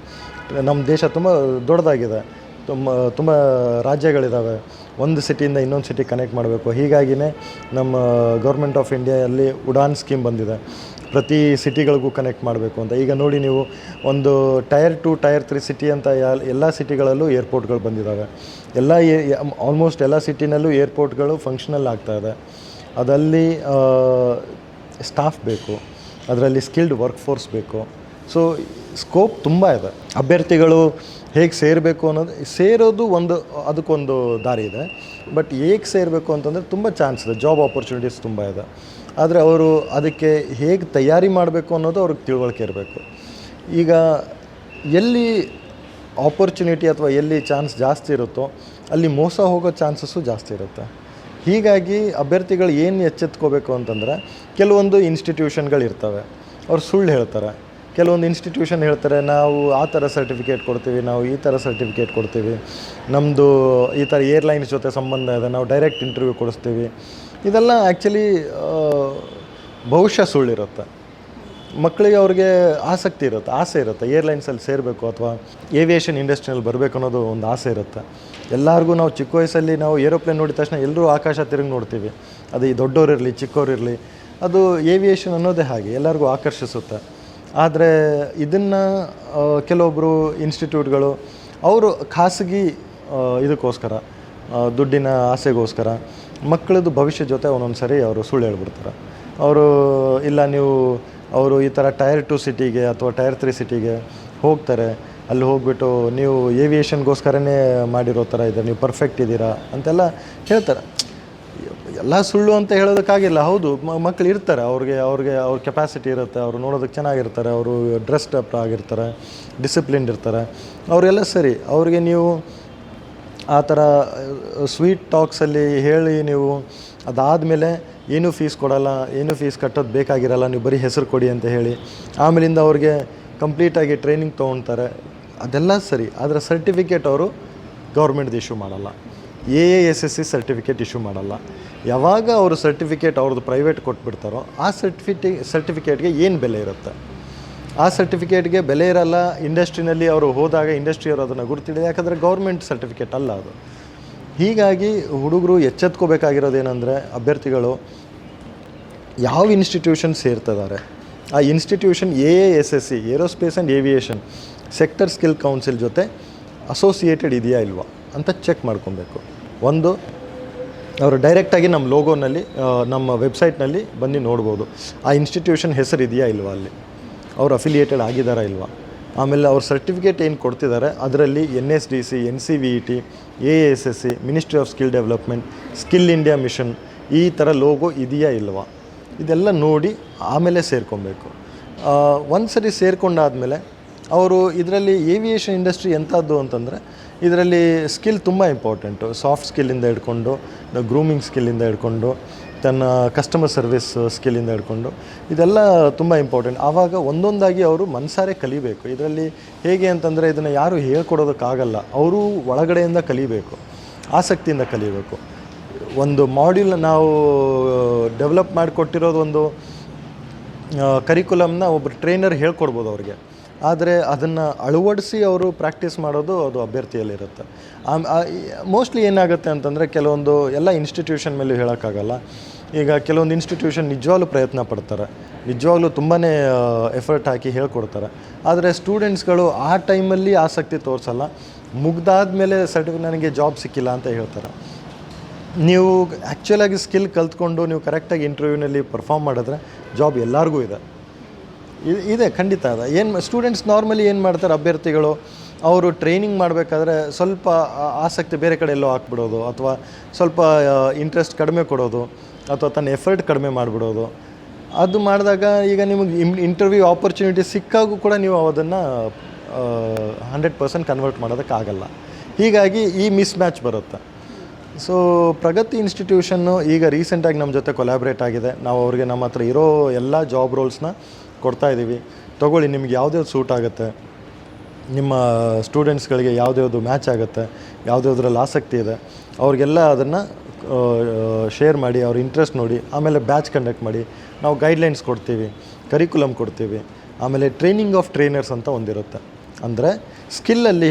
ನಮ್ಮ ದೇಶ ತುಂಬ ದೊಡ್ಡದಾಗಿದೆ, ತುಂಬ ರಾಜ್ಯಗಳಿದ್ದಾವೆ. ಒಂದು ಸಿಟಿಯಿಂದ ಇನ್ನೊಂದು ಸಿಟಿ ಕನೆಕ್ಟ್ ಮಾಡಬೇಕು. ಹೀಗಾಗಿಯೇ ನಮ್ಮ ಗೌರ್ಮೆಂಟ್ ಆಫ್ ಇಂಡಿಯಾದಲ್ಲಿ ಉಡಾನ್ ಸ್ಕೀಮ್ ಬಂದಿದೆ, ಪ್ರತಿ ಸಿಟಿಗಳಿಗೂ ಕನೆಕ್ಟ್ ಮಾಡಬೇಕು ಅಂತ. ಈಗ ನೋಡಿ ನೀವು, ಒಂದು ಟೈರ್ 2, ಟೈರ್ 3 ಸಿಟಿ ಅಂತ ಎಲ್ಲ ಸಿಟಿಗಳಲ್ಲೂ ಏರ್ಪೋರ್ಟ್ಗಳು ಬಂದಿದ್ದಾವೆ. ಆಲ್ಮೋಸ್ಟ್ ಎಲ್ಲ ಸಿಟಿನಲ್ಲೂ ಏರ್ಪೋರ್ಟ್ಗಳು ಫಂಕ್ಷನಲ್ ಆಗ್ತಾಯಿದೆ. ಅದಲ್ಲಿ ಸ್ಟಾಫ್ ಬೇಕು, ಅದರಲ್ಲಿ ಸ್ಕಿಲ್ಡ್ ವರ್ಕ್ ಫೋರ್ಸ್ ಬೇಕು. ಸೊ ಸ್ಕೋಪ್ ತುಂಬ ಇದೆ. ಅಭ್ಯರ್ಥಿಗಳು ಹೇಗೆ ಸೇರಬೇಕು ಅನ್ನೋದು, ಸೇರೋದು ಅದಕ್ಕೊಂದು ದಾರಿ ಇದೆ. ಬಟ್ ಹೇಗೆ ಸೇರಬೇಕು ಅಂತಂದರೆ ತುಂಬ ಚಾನ್ಸ್ ಇದೆ, ಜಾಬ್ ಆಪರ್ಚುನಿಟೀಸ್ ತುಂಬ ಇದೆ. ಆದರೆ ಅವರು ಅದಕ್ಕೆ ಹೇಗೆ ತಯಾರಿ ಮಾಡಬೇಕು ಅನ್ನೋದು ಅವ್ರಿಗೆ ತಿಳುವಳಿಕೆ ಇರಬೇಕು. ಈಗ ಎಲ್ಲಿ ಆಪರ್ಚುನಿಟಿ ಅಥವಾ ಎಲ್ಲಿ ಚಾನ್ಸ್ ಜಾಸ್ತಿ ಇರುತ್ತೋ ಅಲ್ಲಿ ಮೋಸ ಹೋಗೋ ಚಾನ್ಸಸ್ಸು ಜಾಸ್ತಿ ಇರುತ್ತೆ. ಹೀಗಾಗಿ ಅಭ್ಯರ್ಥಿಗಳು ಏನು ಎಚ್ಚೆತ್ಕೋಬೇಕು ಅಂತಂದರೆ, ಕೆಲವೊಂದು ಇನ್ಸ್ಟಿಟ್ಯೂಷನ್ಗಳಿರ್ತವೆ, ಅವ್ರು ಸುಳ್ಳು ಹೇಳ್ತಾರೆ. ಕೆಲವೊಂದು ಇನ್ಸ್ಟಿಟ್ಯೂಷನ್ ಹೇಳ್ತಾರೆ, ನಾವು ಆ ಥರ ಸರ್ಟಿಫಿಕೇಟ್ ಕೊಡ್ತೀವಿ, ನಾವು ಈ ಥರ ಸರ್ಟಿಫಿಕೇಟ್ ಕೊಡ್ತೀವಿ, ನಮ್ಮದು ಈ ಥರ ಏರ್ಲೈನ್ಸ್ ಜೊತೆ ಸಂಬಂಧ ಇದೆ, ನಾವು ಡೈರೆಕ್ಟ್ ಇಂಟರ್ವ್ಯೂ ಕೊಡಿಸ್ತೀವಿ. ಇದೆಲ್ಲ ಆ್ಯಕ್ಚುಲಿ ಬಹುಶಃ ಸುಳ್ಳಿರುತ್ತೆ. ಮಕ್ಕಳಿಗೆ ಅವ್ರಿಗೆ ಆಸಕ್ತಿ ಇರುತ್ತೆ, ಆಸೆ ಇರುತ್ತೆ, ಏರ್ಲೈನ್ಸಲ್ಲಿ ಸೇರಬೇಕು ಅಥವಾ ಏವಿಯೇಷನ್ ಇಂಡಸ್ಟ್ರಿಯಲ್ಲಿ ಬರಬೇಕು ಅನ್ನೋದು ಒಂದು ಆಸೆ ಇರುತ್ತೆ. ಎಲ್ಲರಿಗೂ ನಾವು ಚಿಕ್ಕ ವಯಸ್ಸಲ್ಲಿ ನಾವು ಏರೋಪ್ಲೇನ್ ನೋಡಿದ ತಕ್ಷಣ ಎಲ್ಲರೂ ಆಕಾಶ ತಿರುಗಿ ನೋಡ್ತೀವಿ. ಅದು ಈ ದೊಡ್ಡವರಿರಲಿ ಚಿಕ್ಕವರಿರಲಿ, ಅದು ಏವಿಯೇಷನ್ ಅನ್ನೋದೇ ಹಾಗೆ ಎಲ್ಲರಿಗೂ ಆಕರ್ಷಿಸುತ್ತೆ. ಆದರೆ ಇದನ್ನು ಕೆಲವೊಬ್ಬರು ಇನ್ಸ್ಟಿಟ್ಯೂಟ್ಗಳು ಅವರು ಖಾಸಗಿ ಇದಕ್ಕೋಸ್ಕರ, ದುಡ್ಡಿನ ಆಸೆಗೋಸ್ಕರ ಮಕ್ಕಳದ್ದು ಭವಿಷ್ಯ ಜೊತೆ ಒಂದೊಂದು ಸರಿ ಅವರು ಸುಳ್ಳು ಹೇಳ್ಬಿಡ್ತಾರೆ. ಅವರು ಈ ಥರ ಟೈರ್ 2 ಸಿಟಿಗೆ ಅಥವಾ ಟೈರ್ 3 ಸಿಟಿಗೆ ಹೋಗ್ತಾರೆ. ಅಲ್ಲಿ ಹೋಗ್ಬಿಟ್ಟು ನೀವು ಏವಿಯೇಷನ್ಗೋಸ್ಕರನೇ ಮಾಡಿರೋ ಥರ ಇದ್ದಾರೆ, ನೀವು ಪರ್ಫೆಕ್ಟ್ ಇದ್ದೀರಾ ಅಂತೆಲ್ಲ ಹೇಳ್ತಾರೆ. ಎಲ್ಲ ಸುಳ್ಳು ಅಂತ ಹೇಳೋದಕ್ಕಾಗಿಲ್ಲ. ಹೌದು, ಮಕ್ಕಳು ಇರ್ತಾರೆ, ಅವ್ರ ಕೆಪಾಸಿಟಿ ಇರುತ್ತೆ, ಅವರು ನೋಡೋದಕ್ಕೆ ಚೆನ್ನಾಗಿರ್ತಾರೆ, ಅವರು ಡ್ರೆಸ್ಡ್ ಅಪ್ ಆಗಿರ್ತಾರೆ, ಡಿಸಿಪ್ಲಿನ್ಡ್ ಇರ್ತಾರೆ, ಅವರೆಲ್ಲ ಸರಿ. ಅವ್ರಿಗೆ ನೀವು ಆ ಥರ ಸ್ವೀಟ್ ಟಾಕ್ಸಲ್ಲಿ ಹೇಳಿ ನೀವು ಅದಾದಮೇಲೆ ಏನೂ ಫೀಸ್ ಕೊಡೋಲ್ಲ, ಏನೂ ಫೀಸ್ ಕಟ್ಟೋದು ಬೇಕಾಗಿರಲ್ಲ, ನೀವು ಬರೀ ಹೆಸರು ಕೊಡಿ ಅಂತ ಹೇಳಿ ಆಮೇಲಿಂದ ಅವ್ರಿಗೆ ಕಂಪ್ಲೀಟಾಗಿ ಟ್ರೈನಿಂಗ್ ತೊಗೊಳ್ತಾರೆ. ಅದೆಲ್ಲ ಸರಿ. ಆದರೆ ಸರ್ಟಿಫಿಕೇಟ್ ಅವರು ಗೌರ್ಮೆಂಟ್ದು ಇಶ್ಯೂ ಮಾಡಲ್ಲ. AASSC ಸರ್ಟಿಫಿಕೇಟ್ ಇಶ್ಯೂ ಮಾಡಲ್ಲ. ಯಾವಾಗ ಅವರು ಸರ್ಟಿಫಿಕೇಟ್ ಅವ್ರದ್ದು ಪ್ರೈವೇಟ್ ಕೊಟ್ಬಿಡ್ತಾರೋ ಆ ಸರ್ಟಿಫಿಕೇಟ್ಗೆ ಏನು ಬೆಲೆ ಇರುತ್ತೆ? ಆ ಸರ್ಟಿಫಿಕೇಟ್ಗೆ ಬೆಲೆ ಇರಲ್ಲ. ಇಂಡಸ್ಟ್ರಿನಲ್ಲಿ ಅವರು ಹೋದಾಗ ಇಂಡಸ್ಟ್ರಿಯವರು ಅದನ್ನು ಗುರುತಿಡಿದೆ, ಯಾಕಂದರೆ ಗೌರ್ಮೆಂಟ್ ಸರ್ಟಿಫಿಕೇಟ್ ಅಲ್ಲ ಅದು. ಹೀಗಾಗಿ ಹುಡುಗರು ಎಚ್ಚೆತ್ಕೋಬೇಕಾಗಿರೋದೇನೆಂದರೆ, ಅಭ್ಯರ್ಥಿಗಳು ಯಾವ ಇನ್ಸ್ಟಿಟ್ಯೂಷನ್ ಸೇರ್ತಿದ್ದಾರೆ, ಆ institution AASSC aerospace and aviation sector skill council ಜೊತೆ ಅಸೋಸಿಯೇಟೆಡ್ ಇದೆಯಾ ಇಲ್ವಾ ಅಂತ ಚೆಕ್ ಮಾಡ್ಕೊಬೇಕು. ಒಂದು, ಅವರು ಡೈರೆಕ್ಟಾಗಿ ನಮ್ಮ ಲೋಗೋನಲ್ಲಿ ನಮ್ಮ ವೆಬ್ಸೈಟ್ನಲ್ಲಿ ಬಂದು ನೋಡ್ಬೋದು ಆ ಇನ್ಸ್ಟಿಟ್ಯೂಷನ್ ಹೆಸರು ಇದೆಯಾ ಇಲ್ವಾ, ಅಲ್ಲಿ ಅವರು ಅಫಿಲಿಯೇಟೆಡ್ ಆಗಿದ್ದಾರಾ ಇಲ್ವಾ. ಆಮೇಲೆ ಅವ್ರ ಸರ್ಟಿಫಿಕೇಟ್ ಏನು ಕೊಡ್ತಿದ್ದಾರೆ ಅದರಲ್ಲಿ NSDC, NCVET, AASSC, ministry of skill development, skill India mission ಈ ಥರ ಲೋಗೋ ಇದೆಯಾ ಇಲ್ವಾ, ಇದೆಲ್ಲ ನೋಡಿ ಆಮೇಲೆ ಸೇರ್ಕೊಬೇಕು. ಒಂದು ಸರಿ ಸೇರ್ಕೊಂಡಾದಮೇಲೆ ಅವರು ಇದರಲ್ಲಿ ಏವಿಯೇಷನ್ ಇಂಡಸ್ಟ್ರಿ ಎಂಥದ್ದು ಅಂತಂದರೆ, ಇದರಲ್ಲಿ ಸ್ಕಿಲ್ ತುಂಬ ಇಂಪಾರ್ಟೆಂಟು. ಸಾಫ್ಟ್ ಸ್ಕಿಲ್ಲಿಂದ ಹಿಡ್ಕೊಂಡು, ಗ್ರೂಮಿಂಗ್ ಸ್ಕಿಲ್ಲಿಂದ ಹಿಡ್ಕೊಂಡು, ತನ್ನ ಕಸ್ಟಮರ್ ಸರ್ವಿಸ್ ಸ್ಕಿಲ್ಲಿಂದ ಹಿಡ್ಕೊಂಡು ಇದೆಲ್ಲ ತುಂಬ ಇಂಪಾರ್ಟೆಂಟ್. ಆವಾಗ ಒಂದೊಂದಾಗಿ ಅವರು ಮನಸಾರೆ ಕಲಿಬೇಕು. ಇದರಲ್ಲಿ ಹೇಗೆ ಅಂತಂದರೆ, ಇದನ್ನು ಯಾರು ಹೇಳ್ಕೊಡೋದಕ್ಕಾಗಲ್ಲ, ಅವರು ಒಳಗಡೆಯಿಂದ ಕಲಿಬೇಕು, ಆಸಕ್ತಿಯಿಂದ ಕಲಿಬೇಕು. ಒಂದು ಮಾಡ್ಯೂಲ್ ನಾವು ಡೆವಲಪ್ ಮಾಡಿಕೊಟ್ಟಿರೋದು ಒಂದು ಕರಿಕ್ಯುಲಮ್ನ ಒಬ್ಬರು ಟ್ರೈನರ್ ಹೇಳ್ಕೊಡ್ಬೋದು ಅವ್ರಿಗೆ, ಆದರೆ ಅದನ್ನು ಅಳವಡಿಸಿ ಅವರು ಪ್ರಾಕ್ಟೀಸ್ ಮಾಡೋದು ಅದು ಅಭ್ಯರ್ಥಿಯಲ್ಲಿರುತ್ತೆ. ಮೋಸ್ಟ್ಲಿ ಏನಾಗುತ್ತೆ ಅಂತಂದರೆ, ಕೆಲವೊಂದು ಎಲ್ಲ ಇನ್ಸ್ಟಿಟ್ಯೂಷನ್ ಮೇಲೂ ಹೇಳೋಕ್ಕಾಗಲ್ಲ. ಈಗ ಕೆಲವೊಂದು ಇನ್ಸ್ಟಿಟ್ಯೂಷನ್ ನಿಜವಾಗ್ಲೂ ಪ್ರಯತ್ನ ಪಡ್ತಾರೆ, ನಿಜವಾಗ್ಲೂ ತುಂಬಾ ಎಫರ್ಟ್ ಹಾಕಿ ಹೇಳ್ಕೊಡ್ತಾರೆ, ಆದರೆ ಸ್ಟೂಡೆಂಟ್ಸ್ಗಳು ಆ ಟೈಮಲ್ಲಿ ಆಸಕ್ತಿ ತೋರಿಸಲ್ಲ. ಮುಗ್ದಾದ್ಮೇಲೆ ಸರ್ಟಿಫಿಕೇಟ್ ನನಗೆ ಜಾಬ್ ಸಿಕ್ಕಿಲ್ಲ ಅಂತ ಹೇಳ್ತಾರೆ. ನೀವು ಆ್ಯಕ್ಚುಲಾಗಿ ಸ್ಕಿಲ್ ಕಲ್ತ್ಕೊಂಡು ನೀವು ಕರೆಕ್ಟಾಗಿ ಇಂಟರ್ವ್ಯೂನಲ್ಲಿ ಪರ್ಫಾರ್ಮ್ ಮಾಡಿದ್ರೆ ಜಾಬ್ ಎಲ್ಲರಿಗೂ ಇದೆ, ಖಂಡಿತ ಇದೆ. ಸ್ಟೂಡೆಂಟ್ಸ್ ನಾರ್ಮಲಿ ಏನು ಮಾಡ್ತಾರೆ, ಅಭ್ಯರ್ಥಿಗಳು ಅವರು ಟ್ರೈನಿಂಗ್ ಮಾಡಬೇಕಾದ್ರೆ ಸ್ವಲ್ಪ ಆಸಕ್ತಿ ಬೇರೆ ಕಡೆ ಎಲ್ಲೋ ಹಾಕ್ಬಿಡೋದು, ಅಥವಾ ಸ್ವಲ್ಪ ಇಂಟ್ರೆಸ್ಟ್ ಕಡಿಮೆ ಕೊಡೋದು, ಅಥವಾ ತನ್ನ ಎಫರ್ಟ್ ಕಡಿಮೆ ಮಾಡಿಬಿಡೋದು. ಅದು ಮಾಡಿದಾಗ ಈಗ ನಿಮಗೆ ಇಂಟರ್ವ್ಯೂ ಆಪರ್ಚುನಿಟಿ ಸಿಕ್ಕಾಗೂ ಕೂಡ ನೀವು ಅದನ್ನು 100% ಕನ್ವರ್ಟ್ ಮಾಡೋದಕ್ಕಾಗಲ್ಲ. ಹೀಗಾಗಿ ಈ ಮಿಸ್ ಮ್ಯಾಚ್ ಬರುತ್ತೆ. ಸೊ ಪ್ರಗತಿ ಇನ್ಸ್ಟಿಟ್ಯೂಷನ್ನು ಈಗ ರೀಸೆಂಟಾಗಿ ನಮ್ಮ ಜೊತೆ ಕೊಲ್ಯಾಬ್ರೇಟ್ ಆಗಿದೆ. ನಾವು ಅವ್ರಿಗೆ ನಮ್ಮ ಹತ್ರ ಇರೋ ಎಲ್ಲ ಜಾಬ್ ರೋಲ್ಸ್ನ ಕೊಡ್ತಾಯಿದ್ದೀವಿ. ತೊಗೊಳ್ಳಿ, ನಿಮ್ಗೆ ಯಾವುದ್ಯಾವ್ದು ಸೂಟ್ ಆಗುತ್ತೆ, ನಿಮ್ಮ ಸ್ಟೂಡೆಂಟ್ಸ್ಗಳಿಗೆ ಯಾವುದ್ಯಾವುದು ಮ್ಯಾಚ್ ಆಗುತ್ತೆ, ಯಾವುದ್ಯಾವ್ದ್ರಲ್ಲಿ ಆಸಕ್ತಿ ಇದೆ, ಅವ್ರಿಗೆಲ್ಲ ಅದನ್ನು ಶೇರ್ ಮಾಡಿ, ಅವ್ರ ಇಂಟ್ರೆಸ್ಟ್ ನೋಡಿ, ಆಮೇಲೆ ಬ್ಯಾಚ್ ಕಂಡಕ್ಟ್ ಮಾಡಿ. ನಾವು ಗೈಡ್ಲೈನ್ಸ್ ಕೊಡ್ತೀವಿ, ಕರಿಕ್ಯುಲಮ್ ಕೊಡ್ತೀವಿ. ಆಮೇಲೆ ಟ್ರೈನಿಂಗ್ ಆಫ್ ಟ್ರೈನರ್ಸ್ ಅಂತ ಒಂದಿರುತ್ತೆ. ಅಂದರೆ ಸ್ಕಿಲ್ಲಲ್ಲಿ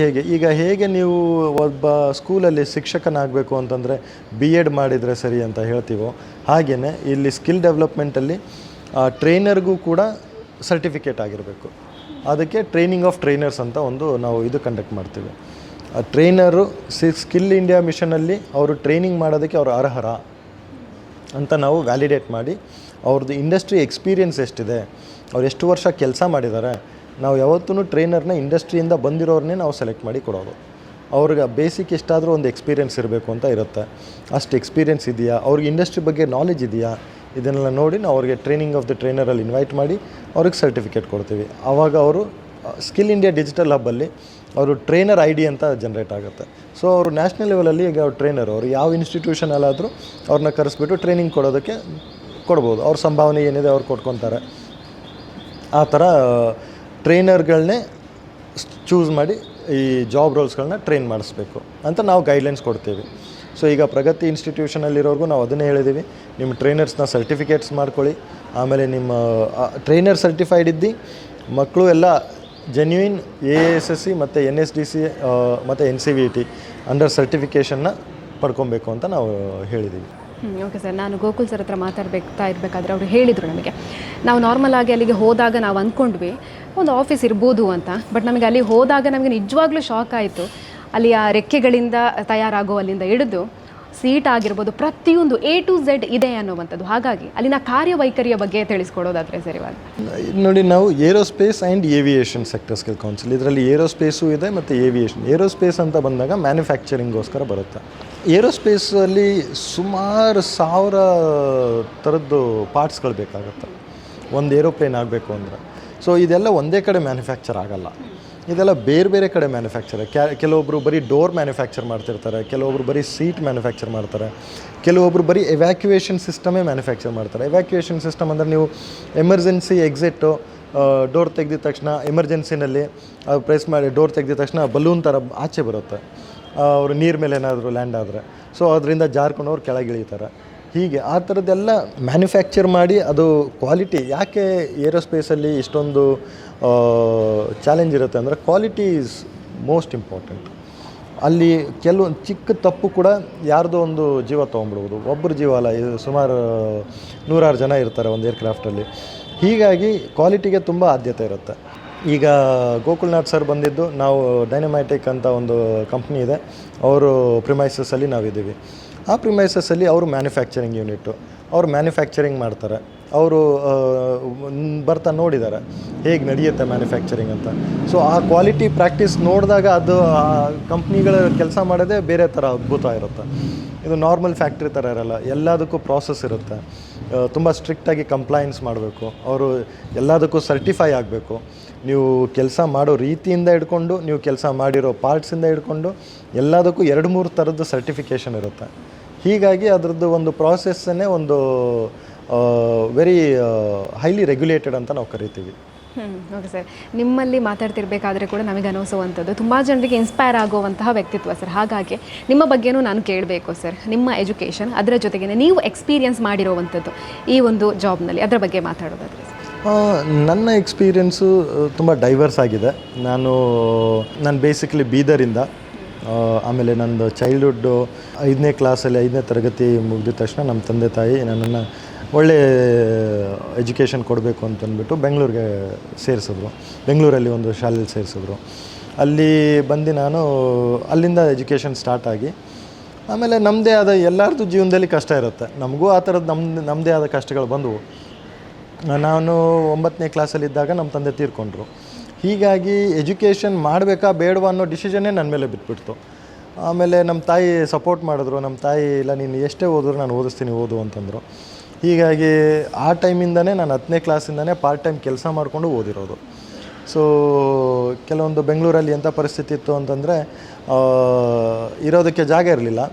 ಹೇಗೆ ನೀವು ಒಬ್ಬ ಸ್ಕೂಲಲ್ಲಿ ಶಿಕ್ಷಕನಾಗಬೇಕು ಅಂತಂದರೆ BEd ಮಾಡಿದರೆ ಸರಿ ಅಂತ ಹೇಳ್ತೀವೋ, ಹಾಗೆಯೇ ಇಲ್ಲಿ ಸ್ಕಿಲ್ ಡೆವಲಪ್ಮೆಂಟಲ್ಲಿ ಟ್ರೈನರ್ಗೂ ಕೂಡ ಸರ್ಟಿಫಿಕೇಟ್ ಆಗಿರಬೇಕು. ಅದಕ್ಕೆ ಟ್ರೈನಿಂಗ್ ಆಫ್ ಟ್ರೈನರ್ಸ್ ಅಂತ ನಾವು ಇದು ಕಂಡಕ್ಟ್ ಮಾಡ್ತೀವಿ. ಟ್ರೈನರು ಸ್ಕಿಲ್ ಇಂಡಿಯಾ ಮಿಷನಲ್ಲಿ ಅವರು ಟ್ರೈನಿಂಗ್ ಮಾಡೋದಕ್ಕೆ ಅವರು ಅರ್ಹರ ಅಂತ ನಾವು ವ್ಯಾಲಿಡೇಟ್ ಮಾಡಿ, ಅವ್ರದ್ದು ಇಂಡಸ್ಟ್ರಿ ಎಕ್ಸ್ಪೀರಿಯನ್ಸ್ ಎಷ್ಟಿದೆ, ಅವ್ರು ಎಷ್ಟು ವರ್ಷ ಕೆಲಸ ಮಾಡಿದ್ದಾರೆ. ನಾವು ಯಾವತ್ತೂ ಟ್ರೈನರ್ನ ಇಂಡಸ್ಟ್ರಿಯಿಂದ ಬಂದಿರೋರನ್ನೇ ನಾವು ಸೆಲೆಕ್ಟ್ ಮಾಡಿ ಕೊಡೋದು. ಅವ್ರಿಗೆ ಬೇಸಿಕ್ ಎಷ್ಟಾದರೂ ಒಂದು ಎಕ್ಸ್ಪೀರಿಯೆನ್ಸ್ ಇರಬೇಕು ಅಂತ ಇರುತ್ತೆ. ಅಷ್ಟು ಎಕ್ಸ್ಪೀರಿಯೆನ್ಸ್ ಇದೆಯಾ, ಅವ್ರಿಗೆ ಇಂಡಸ್ಟ್ರಿ ಬಗ್ಗೆ ನಾಲೆಜ್ ಇದೆಯಾ, ಇದನ್ನೆಲ್ಲ ನೋಡಿ ನಾವು ಅವ್ರಿಗೆ ಟ್ರೈನಿಂಗ್ ಆಫ್ ದ ಟ್ರೈನರಲ್ಲಿ ಇನ್ವೈಟ್ ಮಾಡಿ ಅವ್ರಿಗೆ ಸರ್ಟಿಫಿಕೇಟ್ ಕೊಡ್ತೀವಿ. ಆವಾಗ ಅವರು ಸ್ಕಿಲ್ ಇಂಡಿಯಾ ಡಿಜಿಟಲ್ ಹಬ್ಬಲ್ಲಿ ಅವರು ಟ್ರೈನರ್ ID ಅಂತ ಜನ್ರೇಟ್ ಆಗುತ್ತೆ. ಸೊ ಅವರು ನ್ಯಾಷನಲ್ ಲೆವೆಲಲ್ಲಿ ಈಗ ಅವ್ರು ಟ್ರೈನರ್, ಅವರು ಯಾವ ಇನ್ಸ್ಟಿಟ್ಯೂಷನಲ್ಲಾದರೂ ಅವ್ರನ್ನ ಕರೆಸ್ಬಿಟ್ಟು ಟ್ರೈನಿಂಗ್ ಕೊಡೋದಕ್ಕೆ ಕೊಡ್ಬೋದು. ಅವ್ರ ಸಂಭಾವನೆ ಏನಿದೆ ಅವ್ರು ಕೊಟ್ಕೊತಾರೆ. ಆ ಥರ ಟ್ರೈನರ್ಗಳನ್ನೇ ಚೂಸ್ ಮಾಡಿ ಈ ಜಾಬ್ ರೋಲ್ಸ್ಗಳನ್ನ ಟ್ರೈನ್ ಮಾಡಿಸ್ಬೇಕು ಅಂತ ನಾವು ಗೈಡ್ಲೈನ್ಸ್ ಕೊಡ್ತೀವಿ. ಸೊ ಈಗ ಪ್ರಗತಿ ಇನ್ಸ್ಟಿಟ್ಯೂಷನಲ್ಲಿರೋರ್ಗೂ ನಾವು ಅದನ್ನೇ ಹೇಳಿದ್ದೀವಿ, ನಿಮ್ಮ ಟ್ರೈನರ್ಸ್ನ ಸರ್ಟಿಫಿಕೇಟ್ಸ್ ಮಾಡ್ಕೊಳ್ಳಿ. ಆಮೇಲೆ ನಿಮ್ಮ ಟ್ರೈನರ್ ಸರ್ಟಿಫೈಡ್ ಇದ್ದು ಮಕ್ಕಳು ಎಲ್ಲ ಜೆನ್ಯೂನ್ AASSC ಮತ್ತು NSDC ಮತ್ತು NCVET ಅಂಡರ್ ಸರ್ಟಿಫಿಕೇಷನ್ನ ಪಡ್ಕೊಬೇಕು ಅಂತ ನಾವು ಹೇಳಿದ್ದೀವಿ. ಓಕೆ ಸರ್, ನಾನು ಗೋಕುಲ್ ಸರ್ ಹತ್ರ ಇರಬೇಕಾದ್ರೆ ಅವರು ಹೇಳಿದರು ನಮಗೆ, ನಾವು ನಾರ್ಮಲ್ ಆಗಿ ಅಲ್ಲಿಗೆ ಹೋದಾಗ ನಾವು ಅಂದ್ಕೊಂಡ್ವಿ ಒಂದು ಆಫೀಸ್ ಇರ್ಬೋದು ಅಂತ. ಬಟ್ ನಮಗೆ ಅಲ್ಲಿ ಹೋದಾಗ ನಮಗೆ ನಿಜವಾಗ್ಲೂ ಶಾಕ್ ಆಯಿತು. ಅಲ್ಲಿ ಆ ರೆಕ್ಕೆಗಳಿಂದ ತಯಾರಾಗೋ ಅಲ್ಲಿಂದ ಹಿಡಿದು ಸೀಟ್ ಆಗಿರ್ಬೋದು, ಪ್ರತಿಯೊಂದು A to Z ಇದೆ ಅನ್ನುವಂಥದ್ದು. ಹಾಗಾಗಿ ಅಲ್ಲಿನ ಕಾರ್ಯವೈಖರಿಯ ಬಗ್ಗೆ ತಿಳಿಸ್ಕೊಡೋದಾದರೆ ಸರ್ ಇವಾಗ ನೋಡಿ, ನಾವು aerospace and aviation sector skill council, ಇದರಲ್ಲಿ ಏರೋಸ್ಪೇಸು ಇದೆ ಮತ್ತು ಏವಿಯೇಷನ್. ಏರೋಸ್ಪೇಸ್ ಅಂತ ಬಂದಾಗ ಮ್ಯಾನುಫ್ಯಾಕ್ಚರಿಂಗೋಸ್ಕರ ಬರುತ್ತೆ. ಏರೋಸ್ಪೇಸಲ್ಲಿ ಸುಮಾರು 1000 ಥರದ್ದು ಪಾರ್ಟ್ಸ್ಗಳು ಬೇಕಾಗುತ್ತೆ ಒಂದು ಏರೋಪ್ಲೇನ್ ಆಗಬೇಕು ಅಂದರೆ. ಸೊ ಇದೆಲ್ಲ ಒಂದೇ ಕಡೆ ಮ್ಯಾನುಫ್ಯಾಕ್ಚರ್ ಆಗಲ್ಲ, ಇದೆಲ್ಲ ಬೇರೆ ಬೇರೆ ಕಡೆ ಮ್ಯಾನುಫ್ಯಾಕ್ಚರ್. ಕೆಲವೊಬ್ಬರು ಬರೀ ಡೋರ್ ಮ್ಯಾನುಫ್ಯಾಕ್ಚರ್ ಮಾಡ್ತಿರ್ತಾರೆ, ಕೆಲವೊಬ್ರು ಬರೀ ಸೀಟ್ ಮ್ಯಾನುಫ್ಯಾಕ್ಚರ್ ಮಾಡ್ತಾರೆ, ಕೆಲವೊಬ್ಬರು ಬರೀ ಎವ್ಯಾಕ್ಯುಯೇಷನ್ ಸಿಸ್ಟಮೇ ಮ್ಯಾನುಫ್ಯಾಕ್ಚರ್ ಮಾಡ್ತಾರೆ. ಎವ್ಯಾಕ್ಯುಯೇಷನ್ ಸಿಸ್ಟಮ್ ಅಂದರೆ ನೀವು ಎಮರ್ಜೆನ್ಸಿ ಎಕ್ಸಿಟ್ಟು ಡೋರ್ ತೆಗೆದಿದ ತಕ್ಷಣ ಎಮರ್ಜೆನ್ಸಿನಲ್ಲಿ ಪ್ರೆಸ್ ಮಾಡಿ ಡೋರ್ ತೆಗೆದಿದ ತಕ್ಷಣ ಬಲೂನ್ ಥರ ಆಚೆ ಬರುತ್ತೆ. ಅವರು ನೀರು ಮೇಲೆ ಏನಾದರೂ ಲ್ಯಾಂಡ್ ಆದರೆ ಸೊ ಅದರಿಂದ ಜಾರ್ಕೊಂಡು ಅವ್ರು ಕೆಳಗೆ ಇಳಿತಾರೆ. ಹೀಗೆ ಆ ಥರದ್ದೆಲ್ಲ ಮ್ಯಾನುಫ್ಯಾಕ್ಚರ್ ಮಾಡಿ ಅದು ಕ್ವಾಲಿಟಿ ಯಾಕೆ ಏರೋಸ್ಪೇಸಲ್ಲಿ ಇಷ್ಟೊಂದು ಚಾಲೆಂಜ್ ಇರುತ್ತೆ ಅಂದರೆ ಕ್ವಾಲಿಟಿ ಈಸ್ ಮೋಸ್ಟ್ ಇಂಪಾರ್ಟೆಂಟ್. ಅಲ್ಲಿ ಕೆಲವೊಂದು ಚಿಕ್ಕ ತಪ್ಪು ಕೂಡ ಯಾರ್ದೋ ಒಂದು ಜೀವ ತೊಗೊಂಡ್ಬಿಡ್ಬೋದು, ಒಬ್ಬರು ಜೀವ ಅಲ್ಲ, ಇದು ಸುಮಾರು 100 ಜನ ಇರ್ತಾರೆ ಒಂದು ಏರ್ಕ್ರಾಫ್ಟಲ್ಲಿ. ಹೀಗಾಗಿ ಕ್ವಾಲಿಟಿಗೆ ತುಂಬ ಆದ್ಯತೆ ಇರುತ್ತೆ. ಈಗ ಗೋಕುಲ್ನಾಥ್ ಸರ್ ಬಂದಿದ್ದು, ನಾವು ಡೈನಮ್ಯಾಟಿಕ್ ಅಂತ ಒಂದು ಕಂಪ್ನಿ ಇದೆ, ಅವರು ಪ್ರಿಮೈಸಸ್ಸಲ್ಲಿ ನಾವಿದ್ದೀವಿ. ಆ ಪ್ರಿಮೈಸಸ್ಸಲ್ಲಿ ಅವರು ಮ್ಯಾನುಫ್ಯಾಕ್ಚರಿಂಗ್ ಯೂನಿಟ್ಟು, ಅವರು ಮ್ಯಾನುಫ್ಯಾಕ್ಚರಿಂಗ್ ಮಾಡ್ತಾರೆ. ಅವರು ಬರ್ತಾ ನೋಡಿದ್ದಾರೆ ಹೇಗೆ ನಡೆಯುತ್ತೆ ಮ್ಯಾನುಫ್ಯಾಕ್ಚರಿಂಗ್ ಅಂತ. ಸೊ ಆ ಕ್ವಾಲಿಟಿ ಪ್ರಾಕ್ಟೀಸ್ ನೋಡಿದಾಗ ಅದು ಆ ಕಂಪ್ನಿಗಳ ಕೆಲಸ ಮಾಡೋದೇ ಬೇರೆ ಥರ ಅದ್ಭುತ ಇರುತ್ತೆ. ಇದು ನಾರ್ಮಲ್ ಫ್ಯಾಕ್ಟ್ರಿ ಥರ ಇರಲ್ಲ, ಎಲ್ಲದಕ್ಕೂ ಪ್ರಾಸೆಸ್ ಇರುತ್ತೆ. ತುಂಬ ಸ್ಟ್ರಿಕ್ಟಾಗಿ ಕಂಪ್ಲೈನ್ಸ್ ಮಾಡಬೇಕು, ಅವರು ಎಲ್ಲದಕ್ಕೂ ಸರ್ಟಿಫೈ ಆಗಬೇಕು. ನೀವು ಕೆಲಸ ಮಾಡೋ ರೀತಿಯಿಂದ ಹಿಡ್ಕೊಂಡು, ನೀವು ಕೆಲಸ ಮಾಡಿರೋ ಪಾರ್ಟ್ಸಿಂದ ಹಿಡ್ಕೊಂಡು ಎಲ್ಲದಕ್ಕೂ 2-3 ಥರದ್ದು ಸರ್ಟಿಫಿಕೇಷನ್ ಇರುತ್ತೆ. ಹೀಗಾಗಿ ಅದರದ್ದು ಒಂದು ಪ್ರಾಸೆಸ್ಸನ್ನೇ ಒಂದು ವೆರಿ ಹೈಲಿ ರೆಗ್ಯುಲೇಟೆಡ್ ಅಂತ ನಾವು ಕರಿತೀವಿ. ಓಕೆ ಸರ್, ನಿಮ್ಮಲ್ಲಿ ಮಾತಾಡ್ತಿರ್ಬೇಕಾದ್ರೆ ಕೂಡ ನಮಗೆ ಅನಿಸುವಂಥದ್ದು ತುಂಬ ಜನರಿಗೆ ಇನ್ಸ್ಪೈರ್ ಆಗುವಂತಹ ವ್ಯಕ್ತಿತ್ವ ಸರ್. ಹಾಗಾಗಿ ನಿಮ್ಮ ಬಗ್ಗೆನೂ ನಾನು ಕೇಳಬೇಕು ಸರ್. ನಿಮ್ಮ ಎಜುಕೇಷನ್ ಅದರ ಜೊತೆಗೆ ನೀವು ಎಕ್ಸ್ಪೀರಿಯನ್ಸ್ ಮಾಡಿರುವಂಥದ್ದು ಈ ಒಂದು ಜಾಬ್ನಲ್ಲಿ, ಅದರ ಬಗ್ಗೆ ಮಾತಾಡೋದಾದ್ರೆ ಸರ್. ನನ್ನ ಎಕ್ಸ್ಪೀರಿಯೆನ್ಸು ತುಂಬ ಡೈವರ್ಸ್ ಆಗಿದೆ. ನಾನು ಬೇಸಿಕಲಿ ಬೀದರಿಂದ, ಆಮೇಲೆ ನಂದು ಚೈಲ್ಡ್ಹುಡ್ಡು 5ನೇ ಕ್ಲಾಸಲ್ಲಿ 5ನೇ ತರಗತಿ ಮುಗಿದ ತಕ್ಷಣ ನಮ್ಮ ತಂದೆ ತಾಯಿ ನನ್ನನ್ನು ಒಳ್ಳೆ ಎಜುಕೇಷನ್ ಕೊಡಬೇಕು ಅಂತಂದ್ಬಿಟ್ಟು ಬೆಂಗಳೂರಿಗೆ ಸೇರಿಸಿದ್ರು. ಬೆಂಗಳೂರಲ್ಲಿ ಒಂದು ಶಾಲೆಯಲ್ಲಿ ಸೇರಿಸಿದ್ರು. ಅಲ್ಲಿ ಬಂದು ನಾನು ಅಲ್ಲಿಂದ ಎಜುಕೇಷನ್ ಸ್ಟಾರ್ಟ್ ಆಗಿ, ಆಮೇಲೆ ನಮ್ಮದೇ ಆದ ಎಲ್ಲರದ್ದು ಜೀವನದಲ್ಲಿ ಕಷ್ಟ ಇರುತ್ತೆ, ನಮಗೂ ಆ ಥರದ್ದು ನಮ್ಮದೇ ಆದ ಕಷ್ಟಗಳು ಬಂದವು. ನಾನು 9ನೇ ಕ್ಲಾಸಲ್ಲಿದ್ದಾಗ ನಮ್ಮ ತಂದೆ ತೀರ್ಕೊಂಡ್ರು. ಹೀಗಾಗಿ ಎಜುಕೇಷನ್ ಮಾಡಬೇಕಾ ಬೇಡವಾ ಅನ್ನೋ ಡಿಸಿಷನ್ನೇ ನನ್ನ ಮೇಲೆ ಬಿಟ್ಬಿಡ್ತು. ಆಮೇಲೆ ನಮ್ಮ ತಾಯಿ ಸಪೋರ್ಟ್ ಮಾಡಿದ್ರು. ನಮ್ಮ ತಾಯಿ ಇಲ್ಲ, ನೀನು ಎಷ್ಟೇ ಓದಿದ್ರು ನಾನು ಓದಿಸ್ತೀನಿ, ಓದು ಅಂತಂದರು. ಹೀಗಾಗಿ ಆ ಟೈಮಿಂದನೇ ನಾನು 10ನೇ ಕ್ಲಾಸಿಂದನೇ ಪಾರ್ಟ್ ಟೈಮ್ ಕೆಲಸ ಮಾಡಿಕೊಂಡು ಓದಿರೋದು. ಸೊ ಕೆಲವೊಂದು ಬೆಂಗಳೂರಲ್ಲಿ ಎಂಥ ಪರಿಸ್ಥಿತಿ ಇತ್ತು ಅಂತಂದರೆ ಇರೋದಕ್ಕೆ ಜಾಗ ಇರಲಿಲ್ಲ.